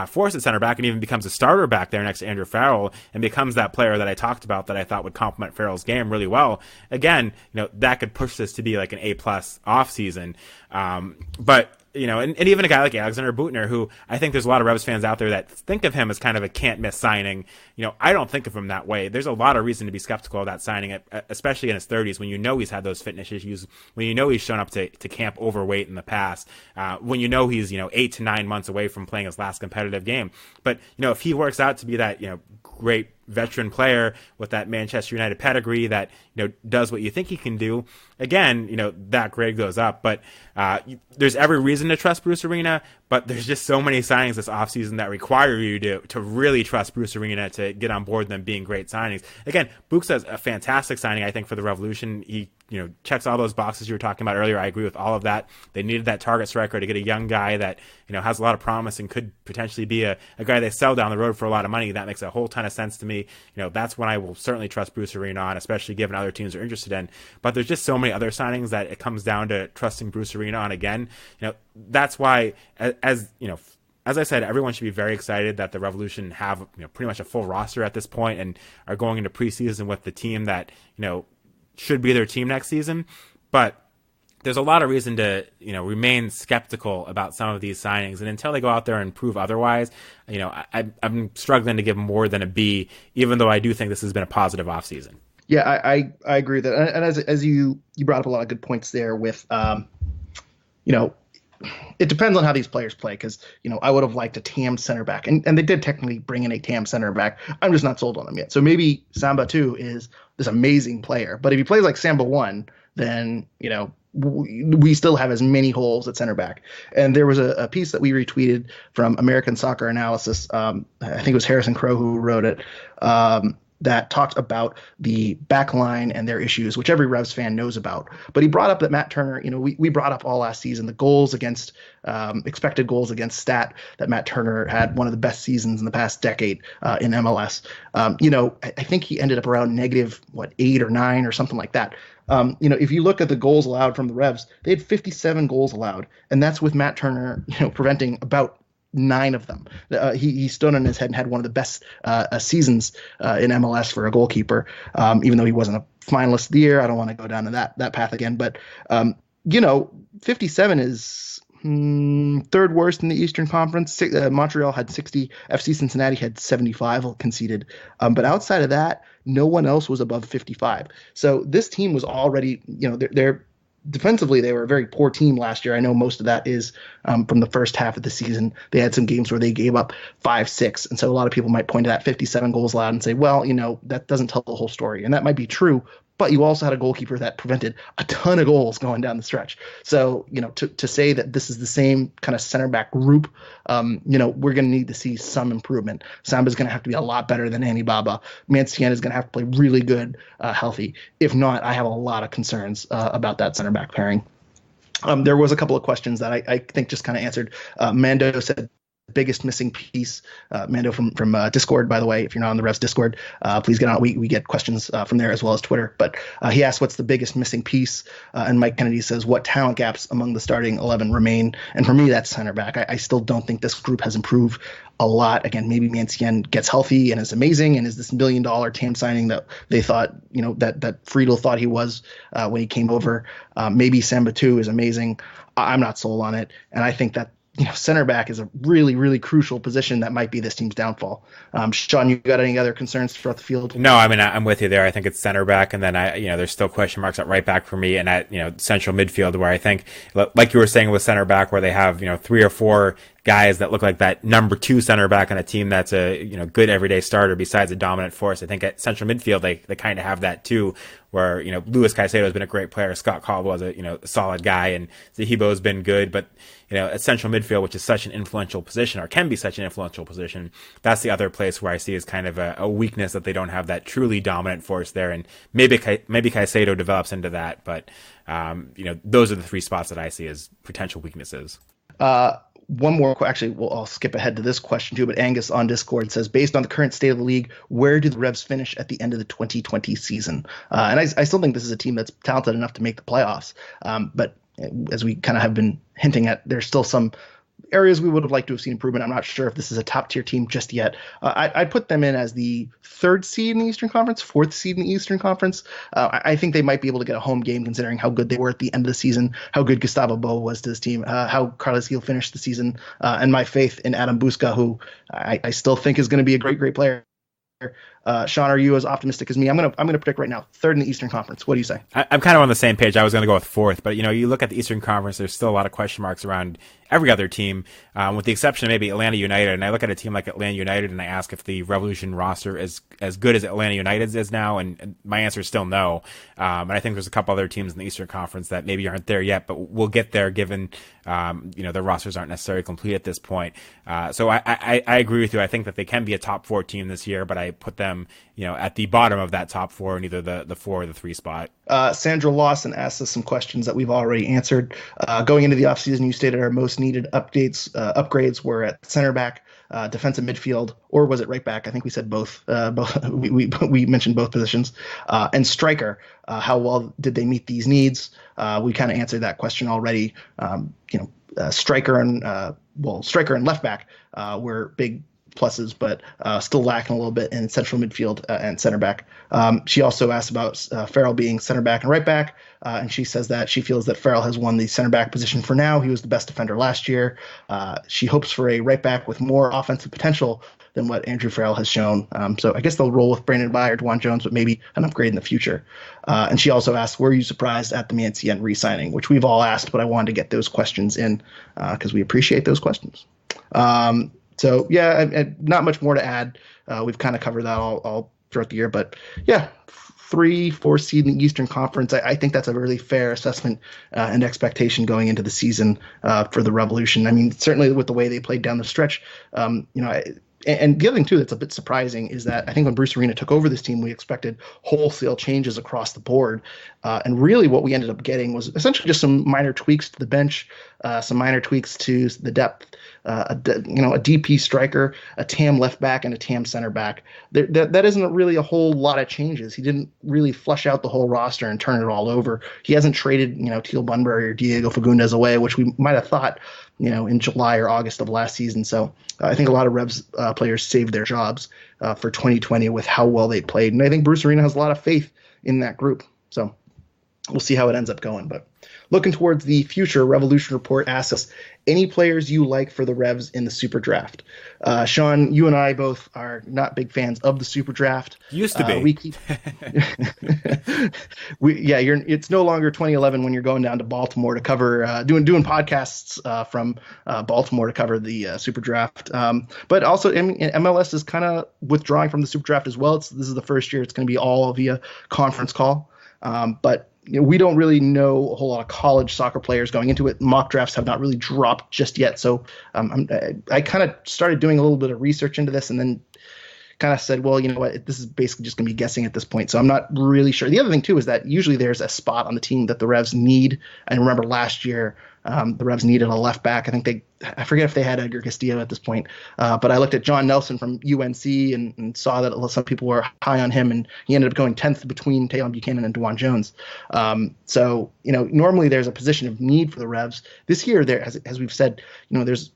force at center back, and even becomes a starter back there next to Andrew Farrell, and becomes that player that I talked about that I thought would complement Farrell's game really well, again, that could push this to be like an A-plus offseason. But and even a guy like Alexander Butner, who I think there's a lot of Revs fans out there that think of him as kind of a can't-miss signing. I don't think of him that way. There's a lot of reason to be skeptical of that signing, especially in his 30s, when he's had those fitness issues, when he's shown up to camp overweight in the past, when he's 8 to 9 months away from playing his last competitive game. But if he works out to be that great veteran player with that Manchester United pedigree that does what you think he can do, again, that grade goes up. But there's every reason to trust Bruce Arena, but there's just so many signings this offseason that require you to really trust Bruce Arena to get on board them being great signings. Again, Buxa's a fantastic signing, I think, for the Revolution. He checks all those boxes you were talking about earlier. I agree with all of that. They needed that target striker to get a young guy that has a lot of promise and could potentially be a guy they sell down the road for a lot of money. That makes a whole ton of sense to me. That's when I will certainly trust Bruce Arena on, especially given other teams are interested in. But there's just so many other signings that it comes down to trusting Bruce Arena on again. That's why, as I said, everyone should be very excited that the Revolution have pretty much a full roster at this point and are going into preseason with the team that should be their team next season. But there's a lot of reason to remain skeptical about some of these signings, and until they go out there and prove otherwise, I'm struggling to give more than a B, even though I do think this has been a positive offseason. Yeah, I agree with that, and as you brought up a lot of good points there with it depends on how these players play, because I would have liked a TAM center back, and they did technically bring in a TAM center back. I'm just not sold on him yet. So maybe Samba 2 is this amazing player, but if he plays like Samba 1, then we still have as many holes at center back. And there was a piece that we retweeted from American Soccer Analysis. I think it was Harrison Crow who wrote it. That talked about the back line and their issues, which every Revs fan knows about. But he brought up that Matt Turner, we brought up all last season, the goals against expected goals against stat, that Matt Turner had one of the best seasons in the past decade in MLS. I think he ended up around negative, 8 or 9 or something like that. If you look at the goals allowed from the Revs, they had 57 goals allowed, and that's with Matt Turner, preventing about 9 of them. He stood on his head and had one of the best seasons in MLS for a goalkeeper, even though he wasn't a finalist of the year. I don't want to go down to that path again, but 57 is third worst in the Eastern Conference. Montreal had 60. FC Cincinnati had 75 conceded. But outside of that, no one else was above 55. So this team was already, they're defensively, they were a very poor team last year. I know most of that is from the first half of the season. They had some games where they gave up 5-6. And so a lot of people might point to that 57 goals allowed and say, well, that doesn't tell the whole story. And that might be true. but you also had a goalkeeper that prevented a ton of goals going down the stretch. So, to say that this is the same kind of center back group, we're going to need to see some improvement. Samba's going to have to be a lot better than Andy Baba. Mancien is going to have to play really good, healthy. If not, I have a lot of concerns about that center back pairing. There was a couple of questions that I think just kind of answered. Mando said, biggest missing piece. Mando from Discord, by the way, if you're not on the Revs Discord, please get on. We get questions from there as well as Twitter. But he asked, what's the biggest missing piece? And Mike Kennedy says, what talent gaps among the starting 11 remain? And for me, that's center back. I still don't think this group has improved a lot. Again, maybe Mancien gets healthy and is amazing and is this $1 million TAM signing that they thought, that Friedel thought he was when he came over. Maybe Samba too is amazing. I'm not sold on it. And I think that center back is a really, really crucial position that might be this team's downfall. Sean, you got any other concerns throughout the field? No, I mean, I'm with you there. I think it's center back, and then there's still question marks at right back for me, and at central midfield, where I think, like you were saying with center back, where they have 3 or 4 guys that look like that number 2 center back on a team that's a good everyday starter besides a dominant force. I think at central midfield they kind of have that too, where Luis Caicedo has been a great player, Scott Caldwell is a solid guy, and Zahibo has been good, but at central midfield, which is such an influential position, or can be such an influential position, that's the other place where I see is kind of a weakness, that they don't have that truly dominant force there, and maybe Caicedo develops into that, but those are the 3 spots that I see as potential weaknesses. One more, actually, I'll skip ahead to this question too, but Angus on Discord says, based on the current state of the league, where do the Revs finish at the end of the 2020 season? And I still think this is a team that's talented enough to make the playoffs. But as we kind of have been hinting at, there's still some areas we would have liked to have seen improvement. I'm not sure if this is a top tier team just yet. I'd put them in as the 3rd seed in the Eastern Conference, 4th seed in the Eastern Conference. I think they might be able to get a home game considering how good they were at the end of the season, how good Gustavo Bo was to this team, how Carlos Gil finished the season, and my faith in Adam Busca, who I still think is going to be a great, great player. Sean, are you as optimistic as me? I'm gonna predict right now 3rd in the Eastern Conference. What do you say? I'm kind of on the same page. I was going to go with 4th, but you look at the Eastern Conference, there's still a lot of question marks around every other team, with the exception of maybe Atlanta United. And I look at a team like Atlanta United and I ask if the Revolution roster is as good as Atlanta United's is now, and my answer is still no. And I think there's a couple other teams in the Eastern Conference that maybe aren't there yet, but we'll get there given their rosters aren't necessarily complete at this point. So I agree with you. I think that they can be a top 4 team this year, but I put them at the bottom of that top 4 in either the 4 or the 3 spot. Sandra Lawson asked us some questions that we've already answered. Going into the offseason, you stated our most needed upgrades were at center back, defensive midfield, or was it right back? I think we said both. We mentioned both positions. And striker, how well did they meet these needs? We kind of answered that question already. Striker and left back were big pluses, but still lacking a little bit in central midfield and center back. She also asked about Farrell being center back and right back, and she says that she feels that Farrell has won the center back position for now. He was the best defender last year. She hopes for a right back with more offensive potential than what Andrew Farrell has shown. So I guess they'll roll with Brandon Bye or Dwan Jones, but maybe an upgrade in the future. And she also asked, were you surprised at the Mancien re-signing, which we've all asked, but I wanted to get those questions in because we appreciate those questions. So, yeah, not much more to add. We've kind of covered that all throughout the year. But, yeah, 3-4 seed in the Eastern Conference. I think that's a really fair assessment and expectation going into the season for the Revolution. I mean, certainly with the way they played down the stretch, and the other thing, too, that's a bit surprising is that I think when Bruce Arena took over this team, we expected wholesale changes across the board. And really what we ended up getting was essentially just some minor tweaks to the bench, some minor tweaks to the depth, a DP striker, a TAM left back, and a TAM center back. That isn't really a whole lot of changes. He didn't really flesh out the whole roster and turn it all over. He hasn't traded, Teal Bunbury or Diego Fagundes away, which we might have thought, in July or August of last season. So I think a lot of Revs players saved their jobs for 2020 with how well they played. And I think Bruce Arena has a lot of faith in that group. So we'll see how it ends up going. But looking towards the future, Revolution Report asks us, any players you like for the Revs in the Super Draft? Sean, you and I both are not big fans of the Super Draft. Used to be. It's no longer 2011 when you're going down to Baltimore to cover, doing podcasts from Baltimore to cover the Super Draft. But also, MLS is kind of withdrawing from the Super Draft as well. This is the first year it's going to be all via conference call. But we don't really know a whole lot of college soccer players going into it. Mock drafts have not really dropped just yet. So I kind of started doing a little bit of research into this, and then kind of said, well, you know what, this is basically just going to be guessing at this point. So I'm not really sure. The other thing, too, is that usually there's a spot on the team that the Revs need. And remember last year, the Revs needed a left back. I forget if they had Edgar Castillo at this point. But I looked at John Nelson from UNC and saw that some people were high on him, and he ended up going 10th between Taylor Buchanan and DeJuan Jones. So, normally there's a position of need for the Revs. This year, there, as we've said, there's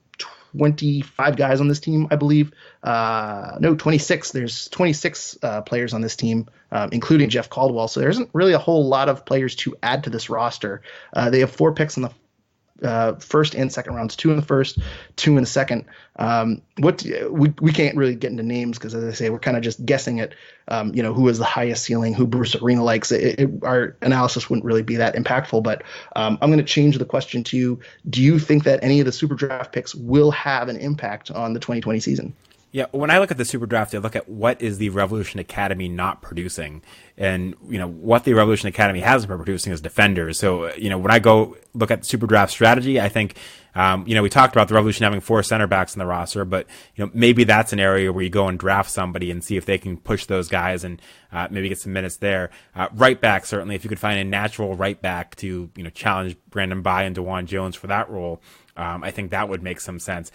25 guys on this team, I believe. No, 26. There's 26 players on this team, including Jeff Caldwell. So there isn't really a whole lot of players to add to this roster. They have 4 picks in the first and second rounds, 2 in the first, 2 in the second. We can't really get into names because, as I say, we're kind of just guessing at, who is the highest ceiling, who Bruce Arena likes. Our analysis wouldn't really be that impactful, but I'm going to change the question to, do you think that any of the super draft picks will have an impact on the 2020 season? Yeah, when I look at the Super Draft, I look at what is the Revolution Academy not producing, and what the Revolution Academy hasn't been producing is defenders. So when I go look at the Super Draft strategy, I think we talked about the Revolution having 4 center backs in the roster, but maybe that's an area where you go and draft somebody and see if they can push those guys and maybe get some minutes there. Right back, certainly, if you could find a natural right back to challenge Brandon Bye and DeJuan Jones for that role. I think that would make some sense.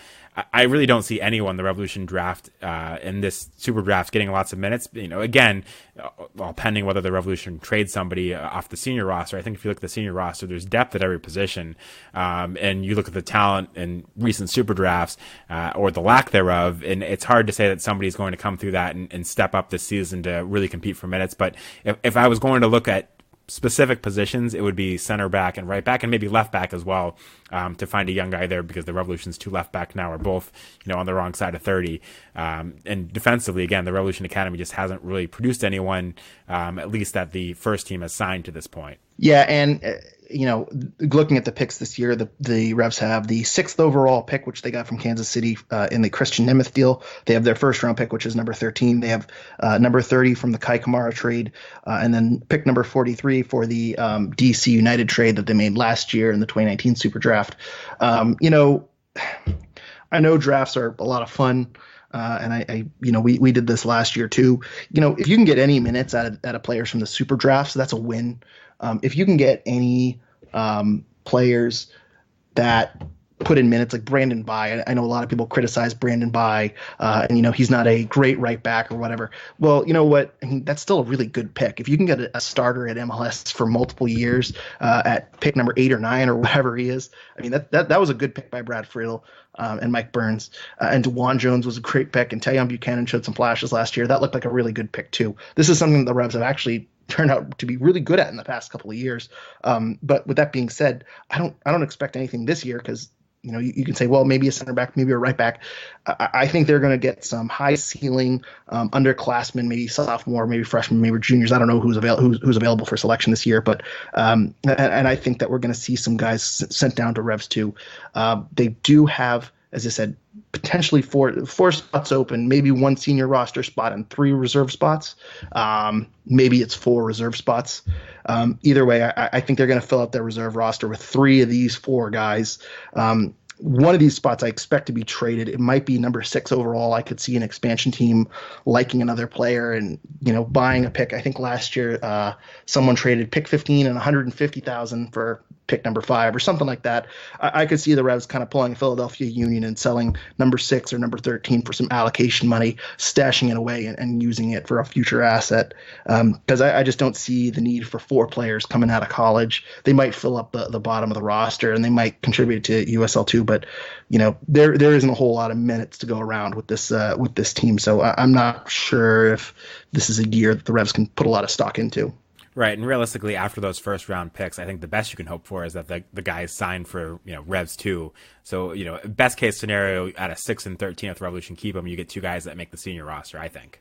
I really don't see anyone the Revolution draft in this Super Draft getting lots of minutes. Again, all pending whether the Revolution trades somebody off the senior roster. I think if you look at the senior roster, there's depth at every position, and you look at the talent in recent Super Drafts or the lack thereof, and it's hard to say that somebody's going to come through that and step up this season to really compete for minutes. But if I was going to look at specific positions, it would be center back and right back and maybe left back as well, to find a young guy there, because the Revolution's 2 left back now are both on the wrong side of 30, and defensively, again, the Revolution Academy just hasn't really produced anyone, at least that the first team has signed to this point. Yeah, and looking at the picks this year, the Revs have the 6th overall pick, which they got from Kansas City in the Christian Nemeth deal. They have their first round pick, which is number 13. They have number 30 from the Kai Kamara trade, and then pick number 43 for the DC United trade that they made last year in the 2019 Super Draft. I know drafts are a lot of fun. And we did this last year too. If you can get any minutes out of players from the super drafts, that's a win. If you can get any players that put in minutes, like Brandon Bye. I know a lot of people criticize Brandon Bye, and he's not a great right back or whatever. Well, you know what? I mean, that's still a really good pick. If you can get a starter at MLS for multiple years at pick number 8 or 9 or whatever he is, I mean that was a good pick by Brad Friedel and Mike Burns. And DeJuan Jones was a great pick, and Taylor Buchanan showed some flashes last year. That looked like a really good pick too. This is something the Revs have actually turned out to be really good at in the past couple of years. But with that being said, I don't expect anything this year, because you can say, well, maybe a center back, maybe a right back. I think they're going to get some high ceiling underclassmen, maybe sophomore, maybe freshmen, maybe juniors. I don't know who's available for selection this year, but and I think that we're going to see some guys sent down to Revs too. They do have, as I said, potentially four spots open, maybe 1 senior roster spot and 3 reserve spots. Maybe it's 4 reserve spots. Either way, I think they're going to fill out their reserve roster with 3 of these 4 guys. One of these spots I expect to be traded. It might be number 6 overall. I could see an expansion team liking another player and buying a pick. I think last year someone traded pick 15 and 150,000 for pick number 5 or something like that. I could see the Revs kind of pulling Philadelphia Union and selling number 6 or number 13 for some allocation money, stashing it away and using it for a future asset. Because I just don't see the need for 4 players coming out of college. They might fill up the bottom of the roster and they might contribute to USL 2, but there isn't a whole lot of minutes to go around with this team. So I'm not sure if this is a year that the Revs can put a lot of stock into. Right, and realistically, after those first round picks, I think the best you can hope for is that the guys sign for Revs 2. So best case scenario, at a 6th and 13th Revolution keep them, you get 2 guys that make the senior roster, I think.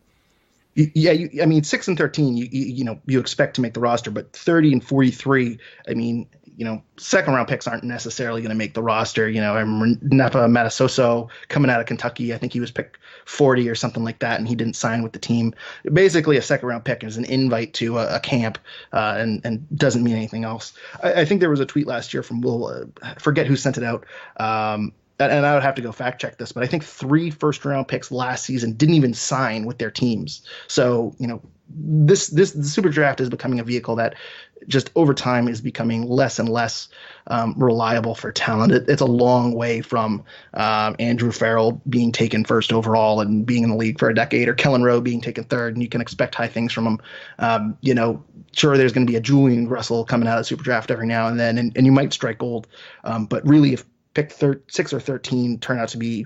Yeah, 6 and 13, you expect to make the roster, but 30 and 43, I mean, second round picks aren't necessarily going to make the roster. I remember Nepa Matasoso coming out of Kentucky. I think he was picked 40 or something like that, and he didn't sign with the team. Basically, a second round pick is an invite to a camp, and doesn't mean anything else. I think there was a tweet last year from Will, I forget who sent it out. And I would have to go fact check this, but I think 3 first round picks last season didn't even sign with their teams. So, the super draft is becoming a vehicle that just over time is becoming less and less reliable for talent. It's a long way from Andrew Farrell being taken first overall and being in the league for a decade, or Kellen Rowe being taken third, and you can expect high things from him. Sure, there's going to be a Julian Russell coming out of super draft every now and then, and you might strike gold. But really, if pick 6 or 13 turn out to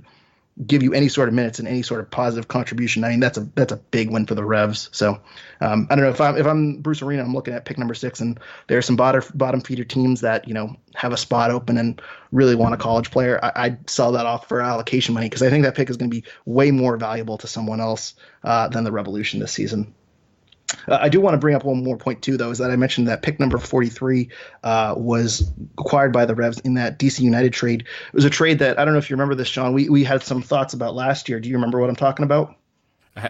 give you any sort of minutes and any sort of positive contribution, I mean, that's a big win for the Revs. So I don't know, if I'm Bruce Arena, I'm looking at pick number 6, and there are some bottom feeder teams that have a spot open and really want a college player. I'd sell that off for allocation money, because I think that pick is going to be way more valuable to someone else than the Revolution this season. I do want to bring up one more point too, though, is that I mentioned that pick number 43 was acquired by the Revs in that DC United trade. It was a trade that, I don't know if you remember this, Sean, we had some thoughts about last year. Do you remember what I'm talking about?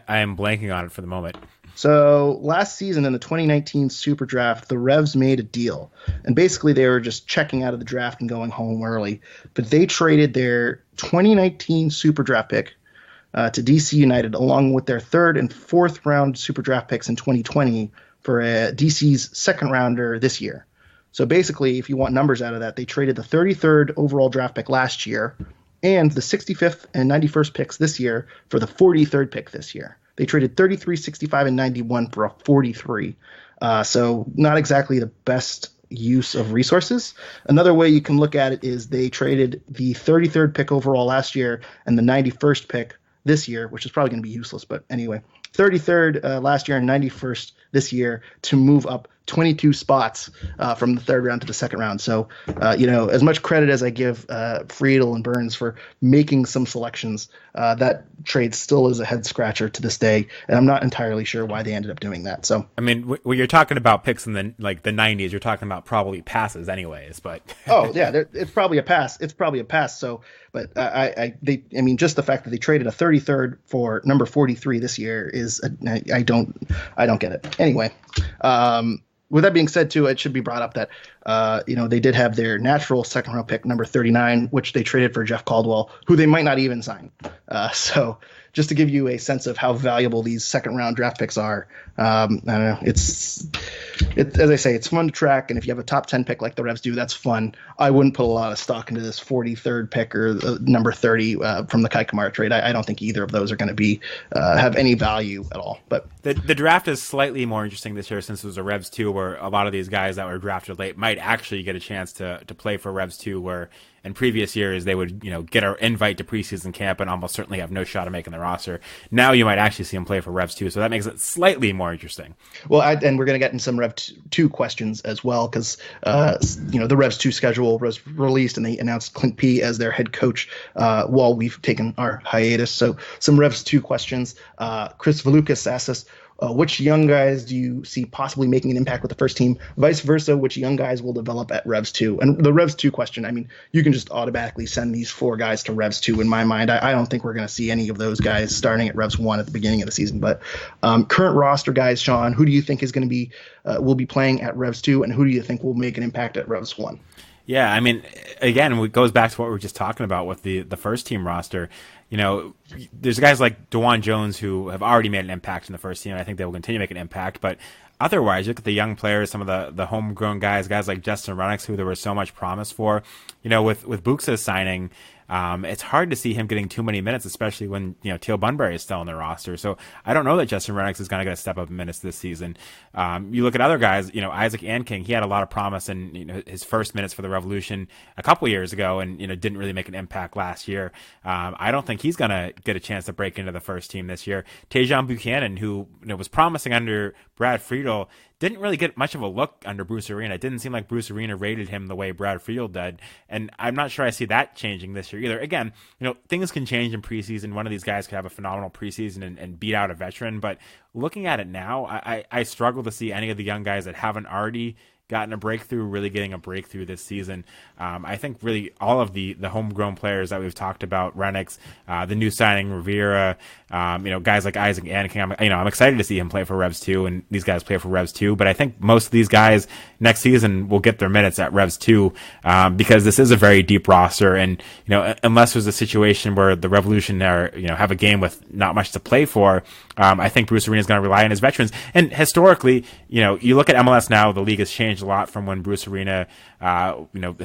I am blanking on it for the moment. So last season in the 2019 Super Draft, the Revs made a deal, and basically they were just checking out of the draft and going home early. But they traded their 2019 Super Draft pick to DC United, along with their 3rd and 4th round super draft picks in 2020 for DC's second rounder this year. So basically, if you want numbers out of that, they traded the 33rd overall draft pick last year and the 65th and 91st picks this year for the 43rd pick this year. They traded 33, 65, and 91 for a 43. So not exactly the best use of resources. Another way you can look at it is they traded the 33rd pick overall last year and the 91st pick this year, which is probably going to be useless, but anyway, 33rd last year and 91st this year to move up 22 spots from the 3rd round to the 2nd round. So, as much credit as I give Friedel and Burns for making some selections, that trade still is a head scratcher to this day, and I'm not entirely sure why they ended up doing that. So, I mean, when you're talking about picks in the 90s, you're talking about probably passes, anyways. But oh yeah, it's probably a pass. It's probably a pass. So, but just the fact that they traded a 33rd for number 43 this year is I don't get it. Anyway. With that being said, too, it should be brought up that, they did have their natural second round pick, number 39, which they traded for Jeff Caldwell, who they might not even sign. So just to give you a sense of how valuable these second round draft picks are, I don't know. It's as I say, it's fun to track. And if you have a top 10 pick like the Revs do, that's fun. I wouldn't put a lot of stock into this 43rd pick or number 30 from the Kai Kamara trade. I don't think either of those are going to have any value at all. But the draft is slightly more interesting this year since it was a Revs 2, where a lot of these guys that were drafted late might actually get a chance to play for Revs 2, where in previous years they would get an invite to preseason camp and almost certainly have no shot of making the roster. Now you might actually see them play for Revs 2, so that makes it slightly more interesting. Well, and we're going to get in some Rev 2 questions as well, because the Revs 2 schedule was released and they announced Clint P as their head coach while we've taken our hiatus. So some Revs 2 questions. Chris Valukas asked us, which young guys do you see possibly making an impact with the first team? Vice versa, which young guys will develop at Revs 2? And the Revs 2 question, I mean, you can just automatically send these 4 guys to Revs 2 in my mind. I don't think we're going to see any of those guys starting at Revs 1 at the beginning of the season. But current roster guys, Sean, who do you think is going to be will be playing at Revs 2, and who do you think will make an impact at Revs 1? Yeah, I mean, again, it goes back to what we were just talking about with the first team roster. There's guys like DeJuan Jones who have already made an impact in the first team. I think they will continue to make an impact. But otherwise, you look at the young players, some of the homegrown guys like Justin Rennicks, who there was so much promise for. With Buxa's signing, it's hard to see him getting too many minutes, especially when Teal Bunbury is still on the roster. So I don't know that Justin Rennicks is going to get a step up in minutes this season. You look at other guys, Isaac Anking, he had a lot of promise in his first minutes for the Revolution a couple years ago, and didn't really make an impact last year. I don't think he's going to get a chance to break into the first team this year. Tajon Buchanan, who was promising under Brad Friedel, didn't really get much of a look under Bruce Arena. It didn't seem like Bruce Arena rated him the way Brad Friedel did, and I'm not sure I see that changing this year either. Again, things can change in preseason. One of these guys could have a phenomenal preseason and beat out a veteran, but looking at it now, I struggle to see any of the young guys that haven't already gotten a breakthrough, really getting a breakthrough this season. I think really all of the homegrown players that we've talked about, Renix, the new signing Rivera, guys like Isaac Anakin. I'm excited to see him play for Revs 2, and these guys play for Revs 2. But I think most of these guys next season will get their minutes at Revs 2 because this is a very deep roster, and unless there's a situation where the Revolution have a game with not much to play for, I think Bruce Arena is going to rely on his veterans. And historically, you look at MLS now, the league has changed a lot from when Bruce Arena,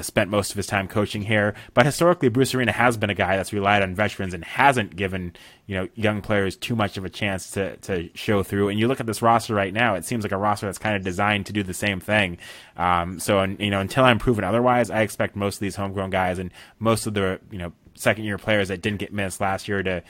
spent most of his time coaching here. But historically, Bruce Arena has been a guy that's relied on veterans and hasn't given, young players too much of a chance to show through. And you look at this roster right now, it seems like a roster that's kind of designed to do the same thing. So until I'm proven otherwise, I expect most of these homegrown guys and most of the, second year players that didn't get minutes last year to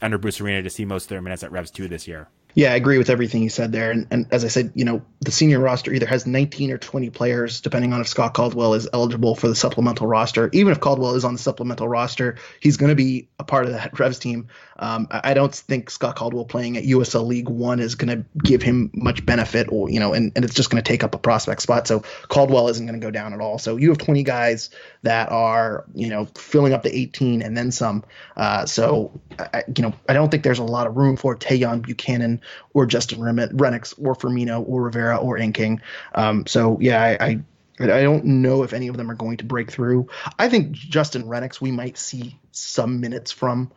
under Bruce Arena to see most of their minutes at Revs 2 this year. Yeah, I agree with everything you said there. And as I said, the senior roster either has 19 or 20 players, depending on if Scott Caldwell is eligible for the supplemental roster. Even if Caldwell is on the supplemental roster, he's going to be a part of that Revs team. I don't think Scott Caldwell playing at USL League One is going to give him much benefit, or and it's just going to take up a prospect spot. So Caldwell isn't going to go down at all. So you have 20 guys that are filling up the 18 and then some. So I don't think there's a lot of room for Tayon Buchanan or Justin Renix or Firmino or Rivera or Inking. I don't know if any of them are going to break through. I think Justin Renix, we might see some minutes from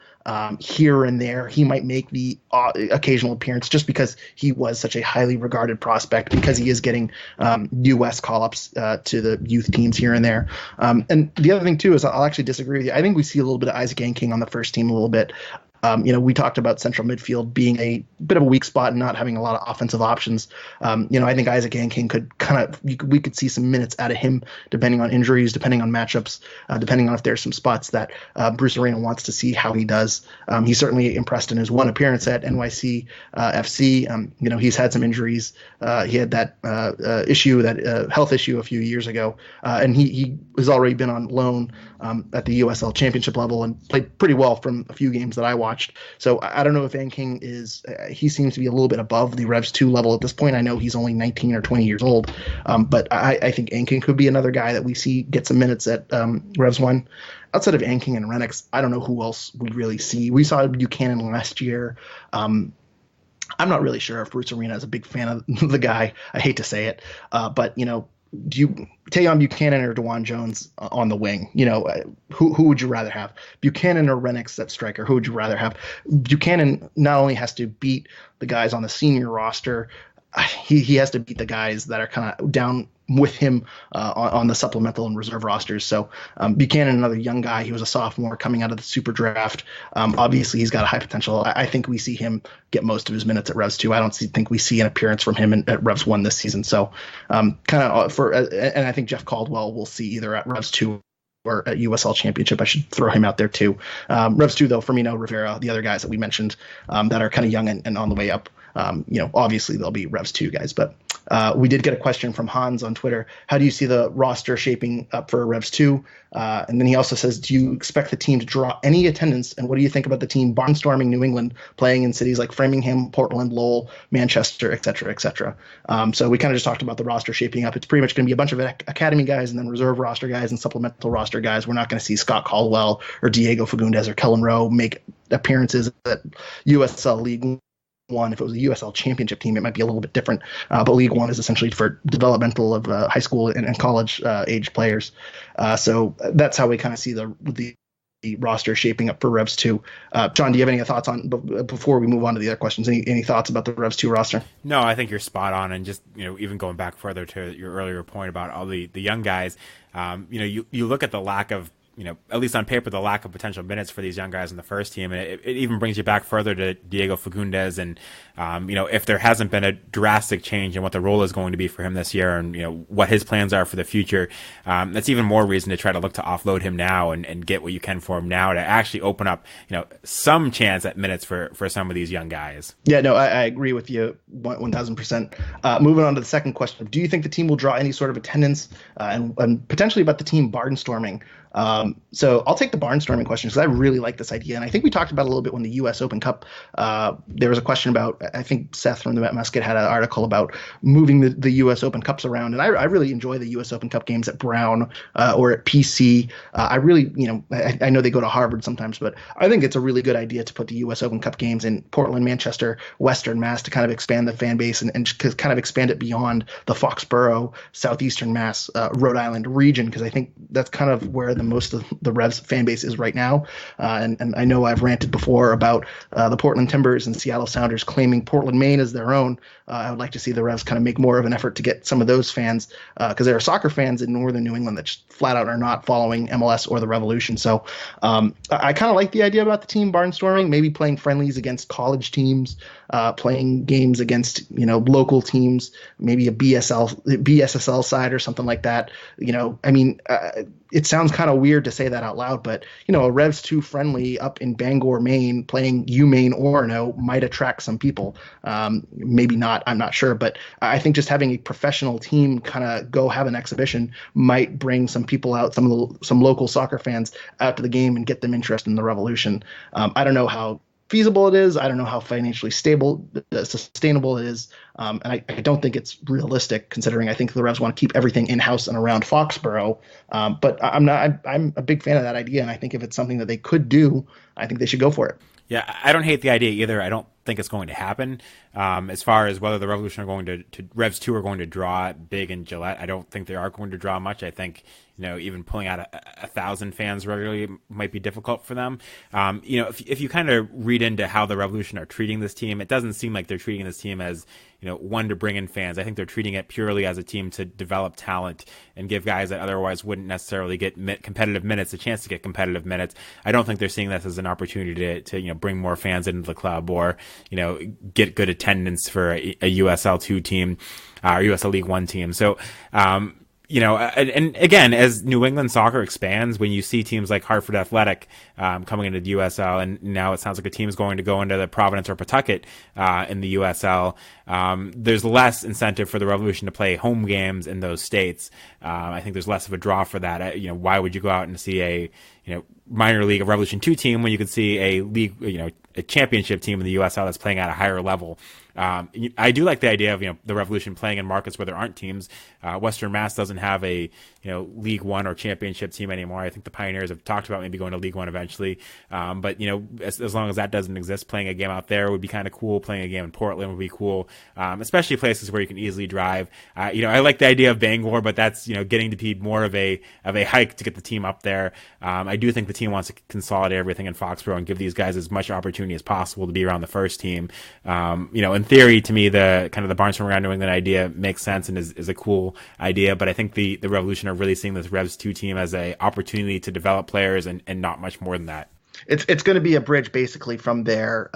here and there. He might make the occasional appearance just because he was such a highly regarded prospect, because he is getting U.S. call-ups to the youth teams here and there. And the other thing, too, is I'll actually disagree with you. I think we see a little bit of Isaac Inking on the first team a little bit. We talked about central midfield being a bit of a weak spot and not having a lot of offensive options. I think Isaac Anking could we could see some minutes out of him, depending on injuries, depending on matchups, depending on if there's some spots that Bruce Arena wants to see how he does. He's certainly impressed in his one appearance at NYC FC. He's had some injuries. He had that health issue a few years ago, and he has already been on loan at the USL Championship level and played pretty well from a few games that I watched. So I don't know if Anking he seems to be a little bit above the Revs 2 level at this point. I know he's only 19 or 20 years old, but I think Anking could be another guy that we see get some minutes at Revs 1. Outside of Anking and Renix, I don't know who else we really see. We saw Buchanan last year. I'm not really sure if Bruce Arena is a big fan of the guy. I hate to say it, but do you Tayon Buchanan or DeJuan Jones on the wing? Who would you rather have? Buchanan or Renix at striker? Who would you rather have? Buchanan not only has to beat the guys on the senior roster, he has to beat the guys that are kind of down with him on the supplemental and reserve rosters. So Buchanan, another young guy, he was a sophomore coming out of the super draft. Obviously, he's got a high potential. I think we see him get most of his minutes at Revs 2. I don't think we see an appearance from him at Revs 1 this season. So and I think Jeff Caldwell will see either at Revs 2 or at USL Championship. I should throw him out there too. Revs 2, though, Firmino, Rivera, the other guys that we mentioned that are kind of young and on the way up. Obviously they'll be Revs 2 guys, but we did get a question from Hans on Twitter. How do you see the roster shaping up for Revs 2? And then he also says, do you expect the team to draw any attendance? And what do you think about the team barnstorming New England, playing in cities like Framingham, Portland, Lowell, Manchester, et cetera, et cetera? So we kind of just talked about the roster shaping up. It's pretty much going to be a bunch of academy guys and then reserve roster guys and supplemental roster guys. We're not going to see Scott Caldwell or Diego Fagundes or Kellen Rowe make appearances at USL League One. If it was a USL Championship team, it might be a little bit different. But League One is essentially for developmental of high school and college age players. So that's how we kind of see the roster shaping up for Revs 2. John, do you have any thoughts on before we move on to the other questions? Any thoughts about the Revs 2 roster? No, I think you're spot on, and just even going back further to your earlier point about all the young guys, you look at the lack of at least on paper, the lack of potential minutes for these young guys in the first team. And it even brings you back further to Diego Fagundes. And, if there hasn't been a drastic change in what the role is going to be for him this year and, what his plans are for the future, that's even more reason to try to look to offload him now and get what you can for him now to actually open up, some chance at minutes for some of these young guys. Yeah, no, I agree with you 1,000%. Moving on to the second question. Do you think the team will draw any sort of attendance and potentially about the team barnstorming So I'll take the barnstorming question because I really like this idea, and I think we talked about it a little bit when the U.S. Open Cup. There was a question about, I think Seth from the Met Musket had an article about moving the U.S. Open Cups around, and I really enjoy the U.S. Open Cup games at Brown or at PC. I really, I know they go to Harvard sometimes, but I think it's a really good idea to put the U.S. Open Cup games in Portland, Manchester, Western Mass to kind of expand the fan base and kind of expand it beyond the Foxborough, Southeastern Mass, Rhode Island region, because I think that's kind of where the most of the Revs fan base is right now. And I know I've ranted before about the Portland Timbers and Seattle Sounders claiming Portland, Maine as their own. I would like to see the Revs kind of make more of an effort to get some of those fans, because there are soccer fans in northern New England that just flat out are not following MLS or the Revolution. So I kind of like the idea about the team barnstorming, maybe playing friendlies against college teams, playing games against local teams, maybe a BSSL side or something like that. It sounds kind of weird to say that out loud, but a Revs 2 friendly up in Bangor, Maine, playing UMaine Orono might attract some people. Maybe not, I'm not sure, but I think just having a professional team kind of go have an exhibition might bring some people out, some local soccer fans out to the game and get them interested in the Revolution. I don't know how feasible it is. I don't know how financially sustainable it is. And I don't think it's realistic, considering I think the Revs want to keep everything in-house and around Foxborough. But I'm a big fan of that idea. And I think if it's something that they could do, I think they should go for it. Yeah, I don't hate the idea either. I don't think it's going to happen. As far as whether the Revolution are going to Revs 2 are going to draw big in Gillette, I don't think they are going to draw much. I think even pulling out 1,000 fans regularly might be difficult for them. If you kind of read into how the Revolution are treating this team, it doesn't seem like they're treating this team as one to bring in fans. I think they're treating it purely as a team to develop talent and give guys that otherwise wouldn't necessarily get competitive minutes a chance to get competitive minutes. I don't think they're seeing this as an opportunity to bring more fans into the club or get good attendance for a USL 2 team or USL League 1 team. So and again, as New England soccer expands, when you see teams like Hartford Athletic coming into the USL, and now it sounds like a team is going to go into the Providence or Pawtucket in the USL, there's less incentive for the Revolution to play home games in those states. I think there's less of a draw for that. Why would you go out and see a minor league of Revolution 2 team when you could see a league, a championship team in the USL that's playing at a higher level? I do like the idea of the Revolution playing in markets where there aren't teams. Western Mass doesn't have a League One or championship team anymore. I think the Pioneers have talked about maybe going to League One eventually. But as long as that doesn't exist, playing a game out there would be kind of cool. Playing a game in Portland would be cool, especially places where you can easily drive. I like the idea of Bangor, but that's getting to be more of a hike to get the team up there. I do think the team wants to consolidate everything in Foxborough and give these guys as much opportunity as possible to be around the first team. In theory, to me, the kind of the barnstorming around New England idea makes sense and is a cool idea. But I think the Revolution are really seeing this Revs 2 team as a opportunity to develop players and not much more than that. It's going to be a bridge basically from their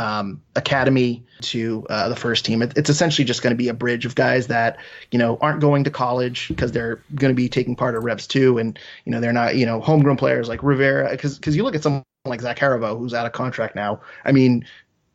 academy to the first team. It's essentially just going to be a bridge of guys that aren't going to college because they're going to be taking part of Revs 2, and they're not homegrown players like Rivera, because you look at someone like Zach Haribo, who's out of contract now. I mean,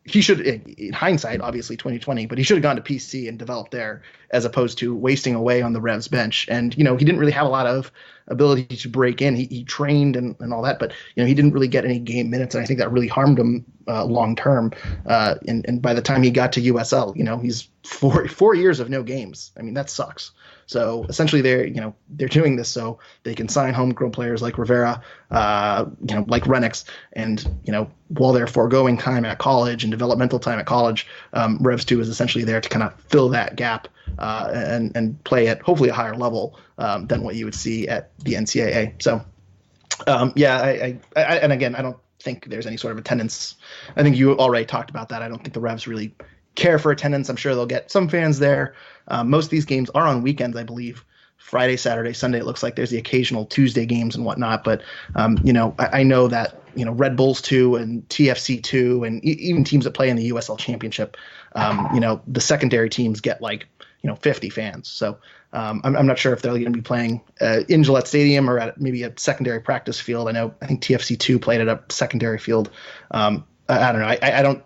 he should, in hindsight, obviously 2020, but he should have gone to PC and developed there as opposed to wasting away on the Revs bench. And, he didn't really have a lot of ability to break in. He trained and all that, but, he didn't really get any game minutes. And I think that really harmed him long term. And by the time he got to USL, he's 4 years of no games. I mean, that sucks. So essentially they're doing this so they can sign homegrown players like Rivera, like Renix, and, while they're foregoing time at college and developmental time at college, Revs 2 is essentially there to kind of fill that gap and play at hopefully a higher level than what you would see at the NCAA. So, I and again, I don't think there's any sort of attendance. I think you already talked about that. I don't think the Revs really care for attendance. I'm sure they'll get some fans there. Most of these games are on weekends, I believe. Friday, Saturday, Sunday. It looks like there's the occasional Tuesday games and whatnot. But, I know that, Red Bulls 2 and TFC 2 and even teams that play in the USL Championship, the secondary teams get 50 fans. So I'm not sure if they're going to be playing in Gillette Stadium or at maybe a secondary practice field. I think TFC 2 played at a secondary field. I don't know.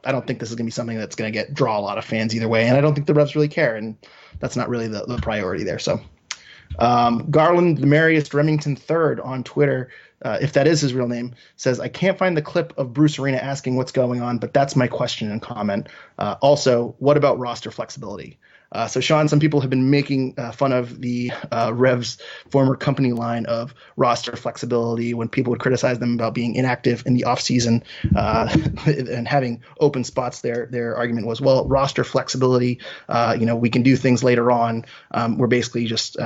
I don't think this is going to be something that's going to draw a lot of fans either way. And I don't think the Revs really care. And that's not really the priority there. So, Garland, the merriest Remington third on Twitter, if that is his real name, says, I can't find the clip of Bruce Arena asking what's going on, but that's my question and comment. Also, what about roster flexibility? So, Sean, some people have been making fun of the Revs' former company line of roster flexibility when people would criticize them about being inactive in the offseason and having open spots. Their argument was, well, roster flexibility, we can do things later on. We're basically just,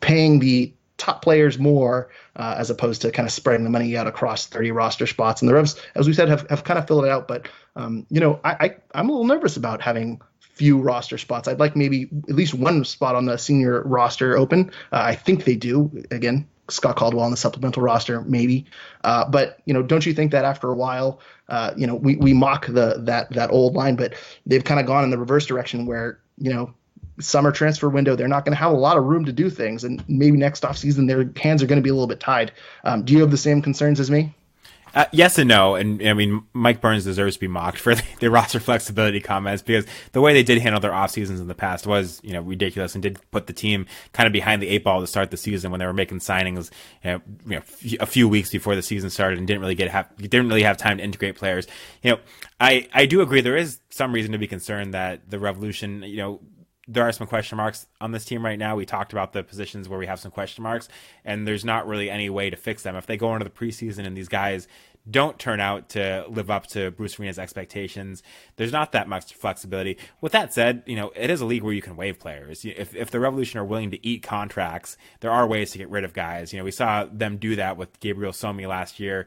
paying the top players more as opposed to kind of spreading the money out across 30 roster spots. And the Revs, as we said, have kind of filled it out. But, I'm a little nervous about having few roster spots. I'd like maybe at least one spot on the senior roster open. I think they do. Again, Scott Caldwell on the supplemental roster, maybe. But don't you think that after a while, we mock that old line, but they've kind of gone in the reverse direction where, summer transfer window, they're not going to have a lot of room to do things. And maybe next offseason, their hands are going to be a little bit tied. Do you have the same concerns as me? Yes and no. And I mean, Mike Burns deserves to be mocked for the roster flexibility comments because the way they did handle their off seasons in the past was, ridiculous and did put the team kind of behind the eight ball to start the season when they were making signings, a few weeks before the season started and didn't really have time to integrate players. I do agree there is some reason to be concerned that the Revolution, there are some question marks on this team right now. We talked about the positions where we have some question marks, and there's not really any way to fix them. If they go into the preseason and these guys don't turn out to live up to Bruce Arena's expectations, there's not that much flexibility. With that said, it is a league where you can waive players. If the Revolution are willing to eat contracts, there are ways to get rid of guys. We saw them do that with Gabriel Somi last year.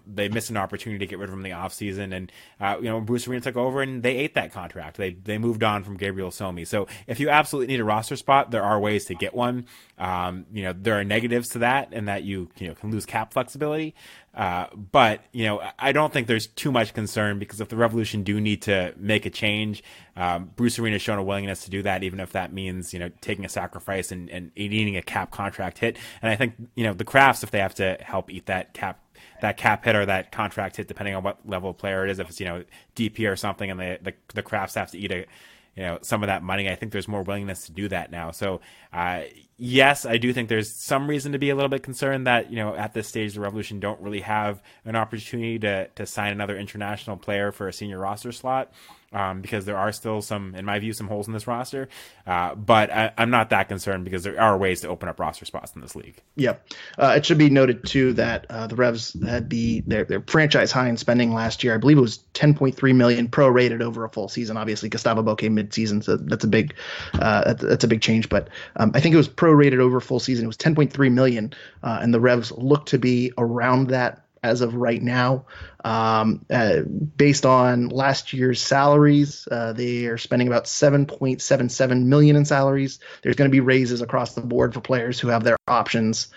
They missed an opportunity to get rid of him in the offseason, and Bruce Arena took over and they ate that contract. They moved on from Gabriel Somi. So if you absolutely need a roster spot, there are ways to get one. There are negatives to that, and that you can lose cap flexibility. But I don't think there's too much concern because if the Revolution do need to make a change, Bruce Arena has shown a willingness to do that, even if that means taking a sacrifice and eating a cap contract hit. And I think the Crafts, if they have to help eat that cap hit or that contract hit, depending on what level of player it is, if it's DP or something, and the Crafts have to eat some of that money, I think there's more willingness to do that now. So yes, I do think there's some reason to be a little bit concerned that at this stage the Revolution don't really have an opportunity to sign another international player for a senior roster slot. Because there are still in my view, some holes in this roster. But I'm not that concerned because there are ways to open up roster spots in this league. Yep. It should be noted, too, that the Revs had their franchise high in spending last year. I believe it was $10.3 million prorated over a full season. Obviously, Gustavo Bocque mid-season, so that's a big change. But I think it was prorated over a full season. It was $10.3 million, and the Revs look to be around that as of right now. Based on last year's salaries, they are spending about $7.77 million in salaries. There's going to be raises across the board for players who have their options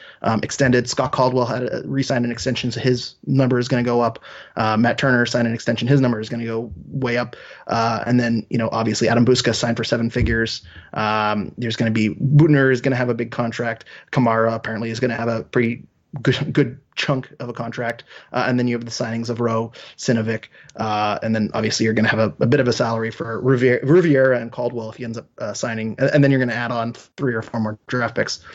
extended. Scott Caldwell had re-signed an extension, so his number is going to go up. Matt Turner signed an extension, his number is going to go way up. And then, obviously Adam Busca signed for 7 figures. There's going to be Butner is going to have a big contract. Kamara apparently is going to have a pretty good chunk of a contract, and then you have the signings of Rowe, Sinovic, and then obviously you're going to have a bit of a salary for Riviera and Caldwell if he ends up signing, and then you're going to add on 3 or 4 more draft picks.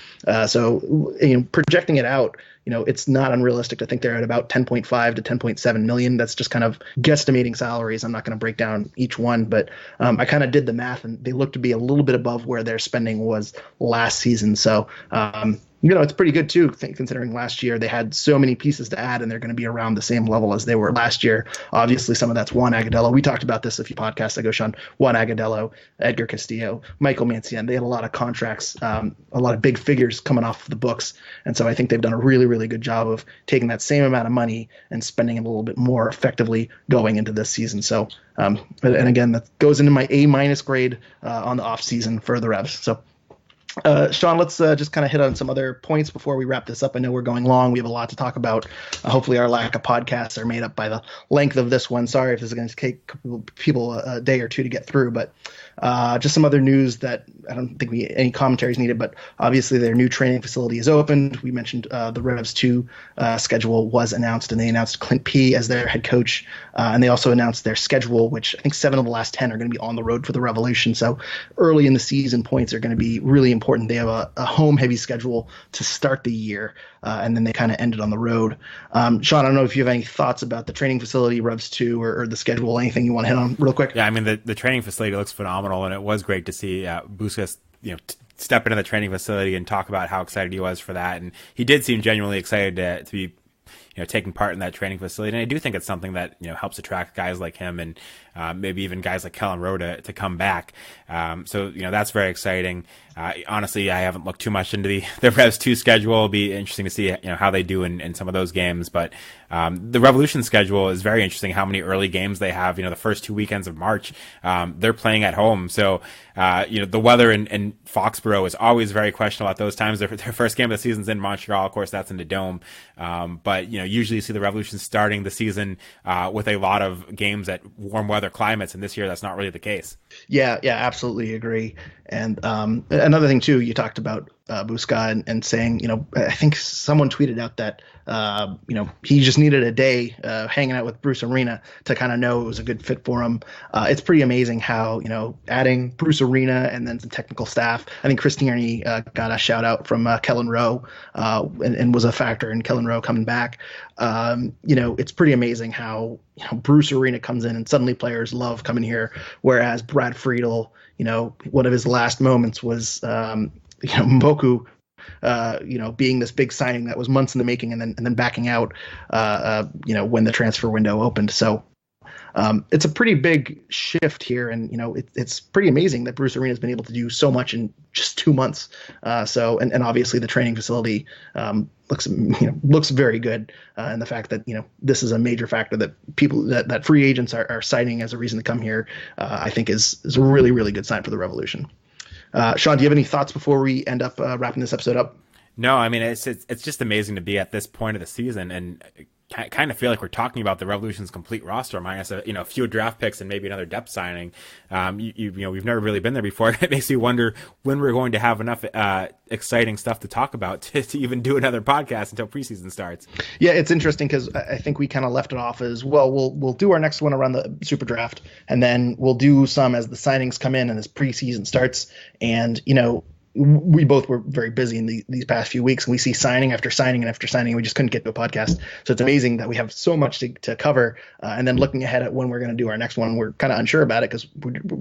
So projecting it out, it's not unrealistic to think they're at about 10.5 to 10.7 million. That's just kind of guesstimating salaries. I'm not going to break down each one, but I kind of did the math, and they look to be a little bit above where their spending was last season. So it's pretty good too, considering last year they had so many pieces to add, and they're going to be around the same level as they were last year. Obviously, some of that's Juan Agudelo. We talked about this a few podcasts ago, Sean. Juan Agudelo, Edgar Castillo, Michael Mancienne. They had a lot of contracts, a lot of big figures coming off the books, and so I think they've done a really, really good job of taking that same amount of money and spending it a little bit more effectively going into this season. So, and again, that goes into my A- grade on the off season for the Revs. So. Sean, let's just kind of hit on some other points before we wrap this up. I know we're going long. We have a lot to talk about. Hopefully our lack of podcasts are made up by the length of this one. Sorry if this is going to take people a day or two to get through. But Just some other news that I don't think any commentary is needed, but obviously their new training facility is opened. We mentioned the Revs 2 schedule was announced, and they announced Clint P as their head coach. And they also announced their schedule, which I think 7 of the last 10 are going to be on the road for the Revolution. So early in the season, points are going to be really important. They have a home-heavy schedule to start the year, and then they kind of end it on the road. Sean, I don't know if you have any thoughts about the training facility, Revs 2, or the schedule, anything you want to hit on real quick? Yeah, I mean, the training facility looks phenomenal, and it was great to see Busquets, step into the training facility and talk about how excited he was for that. And he did seem genuinely excited to be taking part in that training facility. And I do think it's something that, helps attract guys like him and maybe even guys like Kellen Rowe to come back. So that's very exciting. Honestly, I haven't looked too much into the Revs 2 schedule. It'll be interesting to see, how they do in some of those games. But the Revolution schedule is very interesting, how many early games they have. The first 2 weekends of March, they're playing at home. So, the weather in Foxborough is always very questionable at those times. Their first game of the season's in Montreal. Of course, that's in the Dome. But, usually you see the Revolution starting the season with a lot of games at warm weather climates. And this year, that's not really the case. Yeah, absolutely agree. And another thing too, you talked about Busquets and saying, I think someone tweeted out that he just needed a day hanging out with Bruce Arena to kind of know it was a good fit for him. It's pretty amazing how adding Bruce Arena and then some technical staff. I think Chris Tierney got a shout out from Kellen Rowe and was a factor in Kellen Rowe coming back. It's pretty amazing how Bruce Arena comes in and suddenly players love coming here, whereas Brad Friedel, one of his last moments was Mboku, being this big signing that was months in the making and then backing out, when the transfer window opened. So it's a pretty big shift here, and it's pretty amazing that Bruce Arena has been able to do so much in just 2 months. And obviously the training facility looks very good, and the fact that this is a major factor that people that free agents are citing as a reason to come here, I think is a really, really good sign for the Revolution. Sean, do you have any thoughts before we end up wrapping this episode up? No, I mean, it's just amazing to be at this point of the season and kind of feel like we're talking about the Revolution's complete roster minus a few draft picks and maybe another depth signing. We've never really been there before. It makes you wonder when we're going to have enough exciting stuff to talk about to even do another podcast until preseason starts. Yeah, it's interesting because I think we kind of left it off as well. We'll do our next one around the Super Draft, and then we'll do some as the signings come in and as preseason starts. And we both were very busy in these past few weeks, and we see signing after signing and after signing, and we just couldn't get to a podcast. So it's amazing that we have so much to cover. And then looking ahead at when we're going to do our next one, we're kind of unsure about it because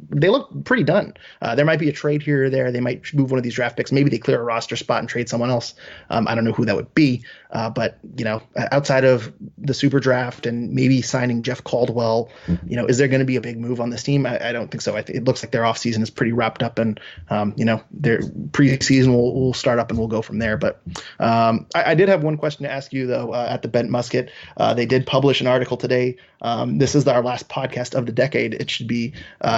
they look pretty done. There might be a trade here or there. They might move one of these draft picks. Maybe they clear a roster spot and trade someone else. I don't know who that would be. But outside of the Super Draft and maybe signing Jeff Caldwell, is there going to be a big move on this team? I don't think so. It looks like their offseason is pretty wrapped up, and their preseason will start up and we'll go from there. But I did have one question to ask you, though, at the Bent Musket. They did publish an article today. This is our last podcast of the decade, it should be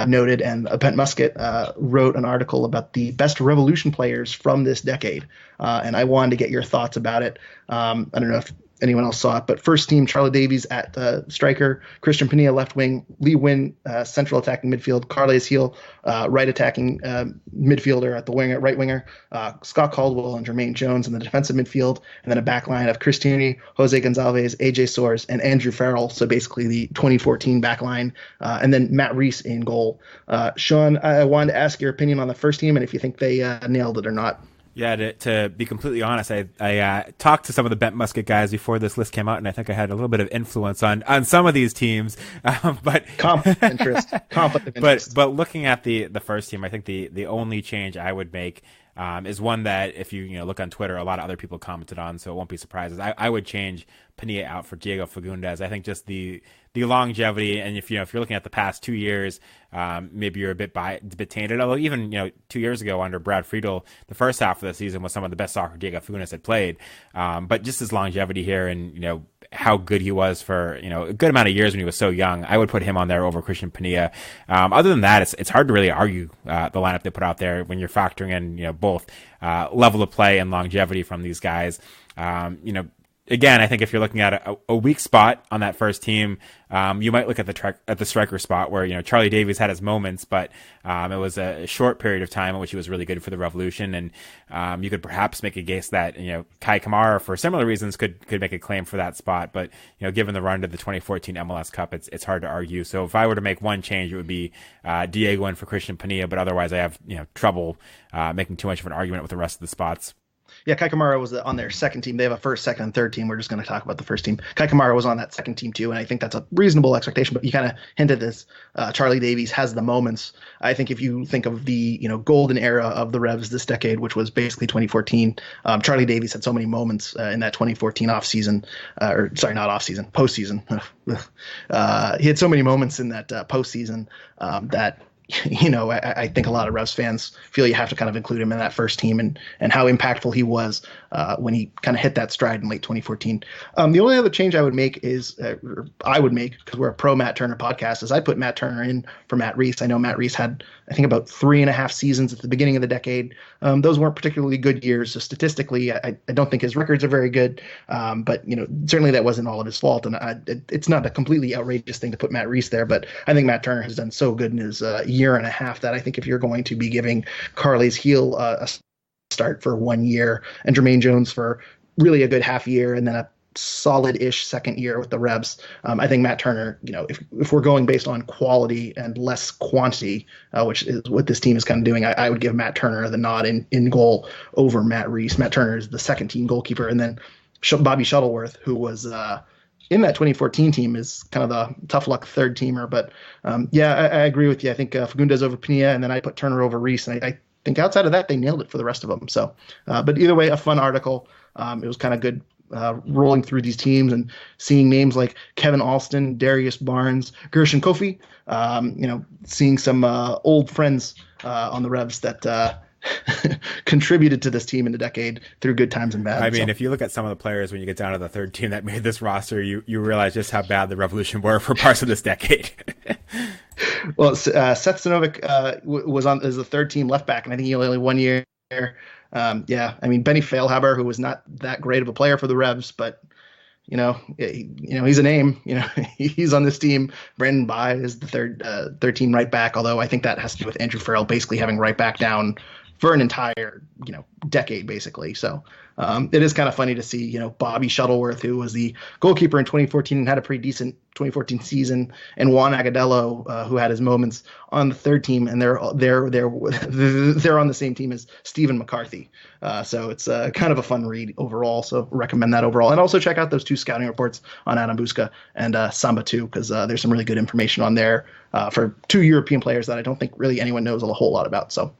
noted. And Bent Musket wrote an article about the best Revolution players from this decade. And I wanted to get your thoughts about it. I don't know if anyone else saw it, but first team, Charlie Davies at striker, Christian Pinilla left wing, Lee Wynn central attacking midfield, Carles Heel right attacking midfielder at the right winger, Scott Caldwell and Jermaine Jones in the defensive midfield, and then a back line of Chris Tierney, Jose Gonzalez, AJ Soares, and Andrew Farrell. So basically the 2014 back line, and then Matt Reese in goal. Sean, I wanted to ask your opinion on the first team and if you think they nailed it or not. Yeah, to be completely honest, I talked to some of the Bent Musket guys before this list came out, and I think I had a little bit of influence on some of these teams. But conflict of interest. But looking at the first team, I think the only change I would make is one that if you look on Twitter, a lot of other people commented on, so it won't be surprises. I would change Pinilla out for Diego Fagundes. I think just the longevity, and if you're looking at the past 2 years, maybe you're a bit tainted. Although even 2 years ago under Brad Friedel, the first half of the season was some of the best soccer Diego Fagundes had played. But just his longevity here, and how good he was for a good amount of years when he was so young, I would put him on there over Christian Pinilla. Other than that, it's hard to really argue the lineup they put out there when you're factoring in both level of play and longevity from these guys. again, I think if you're looking at a weak spot on that first team, you might look at the striker spot where, Charlie Davies had his moments, but it was a short period of time in which he was really good for the Revolution. And you could perhaps make a case that, Kai Kamara, for similar reasons, could make a claim for that spot. But, given the run to the 2014 MLS Cup, it's hard to argue. So if I were to make one change, it would be Diego in for Christian Pania. But otherwise, I have, trouble making too much of an argument with the rest of the spots. Yeah, Kai Kamara was on their second team. They have a first, second, and third team. We're just going to talk about the first team. Kai Kamara was on that second team too, and I think that's a reasonable expectation. But you kind of hinted this. Charlie Davies has the moments. I think if you think of the golden era of the Revs this decade, which was basically 2014, Charlie Davies had so many moments in that 2014 offseason, postseason. He had so many moments in that postseason that. I think a lot of Revs fans feel you have to kind of include him in that first team and how impactful he was when he kind of hit that stride in late 2014. The only other change I would make because we're a pro Matt Turner podcast, is I put Matt Turner in for Matt Reis. I know Matt Reis had, I think, about 3.5 seasons at the beginning of the decade. Those weren't particularly good years. So statistically, I don't think his records are very good. But certainly that wasn't all of his fault. And it's not a completely outrageous thing to put Matt Reis there. But I think Matt Turner has done so good in his year and a half that I think if you're going to be giving Carles Heel a start for 1 year and Jermaine Jones for really a good half year and then a solid-ish second year with the Revs, I think Matt Turner, if we're going based on quality and less quantity, which is what this team is kind of doing, I would give Matt Turner the nod in goal over Matt Reis. Matt Turner is the second team goalkeeper, and then Bobby Shuttleworth, who was in that 2014 team, is kind of the tough luck third teamer. But I agree with you. I think Fagundes over Pania, and then I put Turner over Reis. And I think outside of that, they nailed it for the rest of them. So, but either way, a fun article. It was kind of good rolling through these teams and seeing names like Kevin Alston, Darius Barnes, Gershon Kofi, seeing some old friends on the Revs that contributed to this team in the decade through good times and bad. I mean, if you look at some of the players when you get down to the third team that made this roster, you realize just how bad the Revolution were for parts of this decade. Well, Seth Sinovic is the third team left back, and I think he only 1 year. I mean, Benny Feilhaber, who was not that great of a player for the Revs, but he's a name. He's on this team. Brandon Bai is the third team right back, although I think that has to do with Andrew Farrell basically having right back down for an entire decade basically. So it is kind of funny to see Bobby Shuttleworth, who was the goalkeeper in 2014 and had a pretty decent 2014 season, and Juan Agadello, who had his moments, on the third team, and they're on the same team as Stephen McCarthy. So it's kind of a fun read overall. So recommend that overall, and also check out those two scouting reports on Adam Buska and Samba too, because there's some really good information on there for two European players that I don't think really anyone knows a whole lot about. So.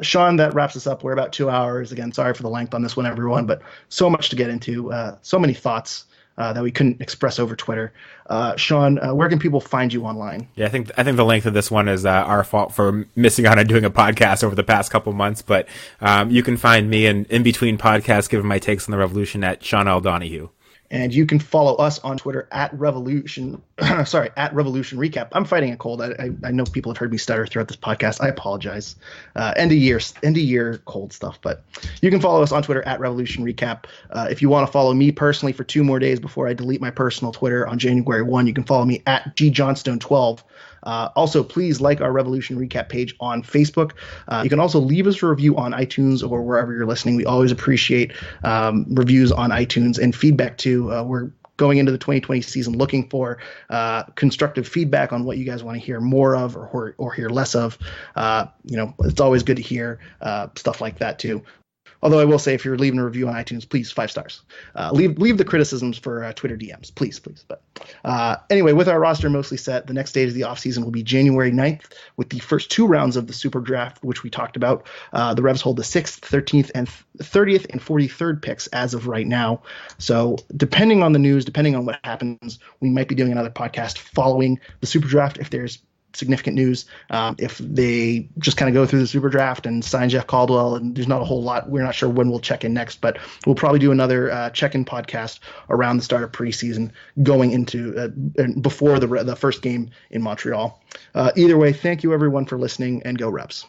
Sean, that wraps us up. We're about 2 hours. Again, sorry for the length on this one, everyone, but so much to get into, so many thoughts that we couldn't express over Twitter. Sean, where can people find you online? Yeah, I think the length of this one is our fault for missing out on doing a podcast over the past couple months, but you can find me in between podcasts giving my takes on the Revolution at Sean L. Donahue. And you can follow us on Twitter at Revolution. At Revolution Recap. I'm fighting a cold. I know people have heard me stutter throughout this podcast. I apologize. End of year cold stuff. But you can follow us on Twitter at Revolution Recap. If you want to follow me personally for 2 more days before I delete my personal Twitter on January 1, you can follow me at GJohnstone12. Also, please like our Revolution Recap page on Facebook. You can also leave us a review on iTunes or wherever you're listening. We always appreciate reviews on iTunes and feedback too. We're going into the 2020 season looking for constructive feedback on what you guys want to hear more of or hear less of. It's always good to hear stuff like that too. Although I will say, if you're leaving a review on iTunes, please 5 stars. Leave the criticisms for Twitter DMs, please. But anyway, with our roster mostly set, the next stage of the offseason will be January 9th with the first 2 rounds of the Super Draft, which we talked about. The Revs hold the 6th, 13th, and 30th and 43rd picks as of right now. So depending on the news, depending on what happens, we might be doing another podcast following the Super Draft if there's significant news. If they just kind of go through the Super Draft and sign Jeff Caldwell and there's not a whole lot, we're not sure when we'll check in next, but we'll probably do another check-in podcast around the start of preseason going into before the first game in Montreal. Either way, thank you everyone for listening, and go Revs.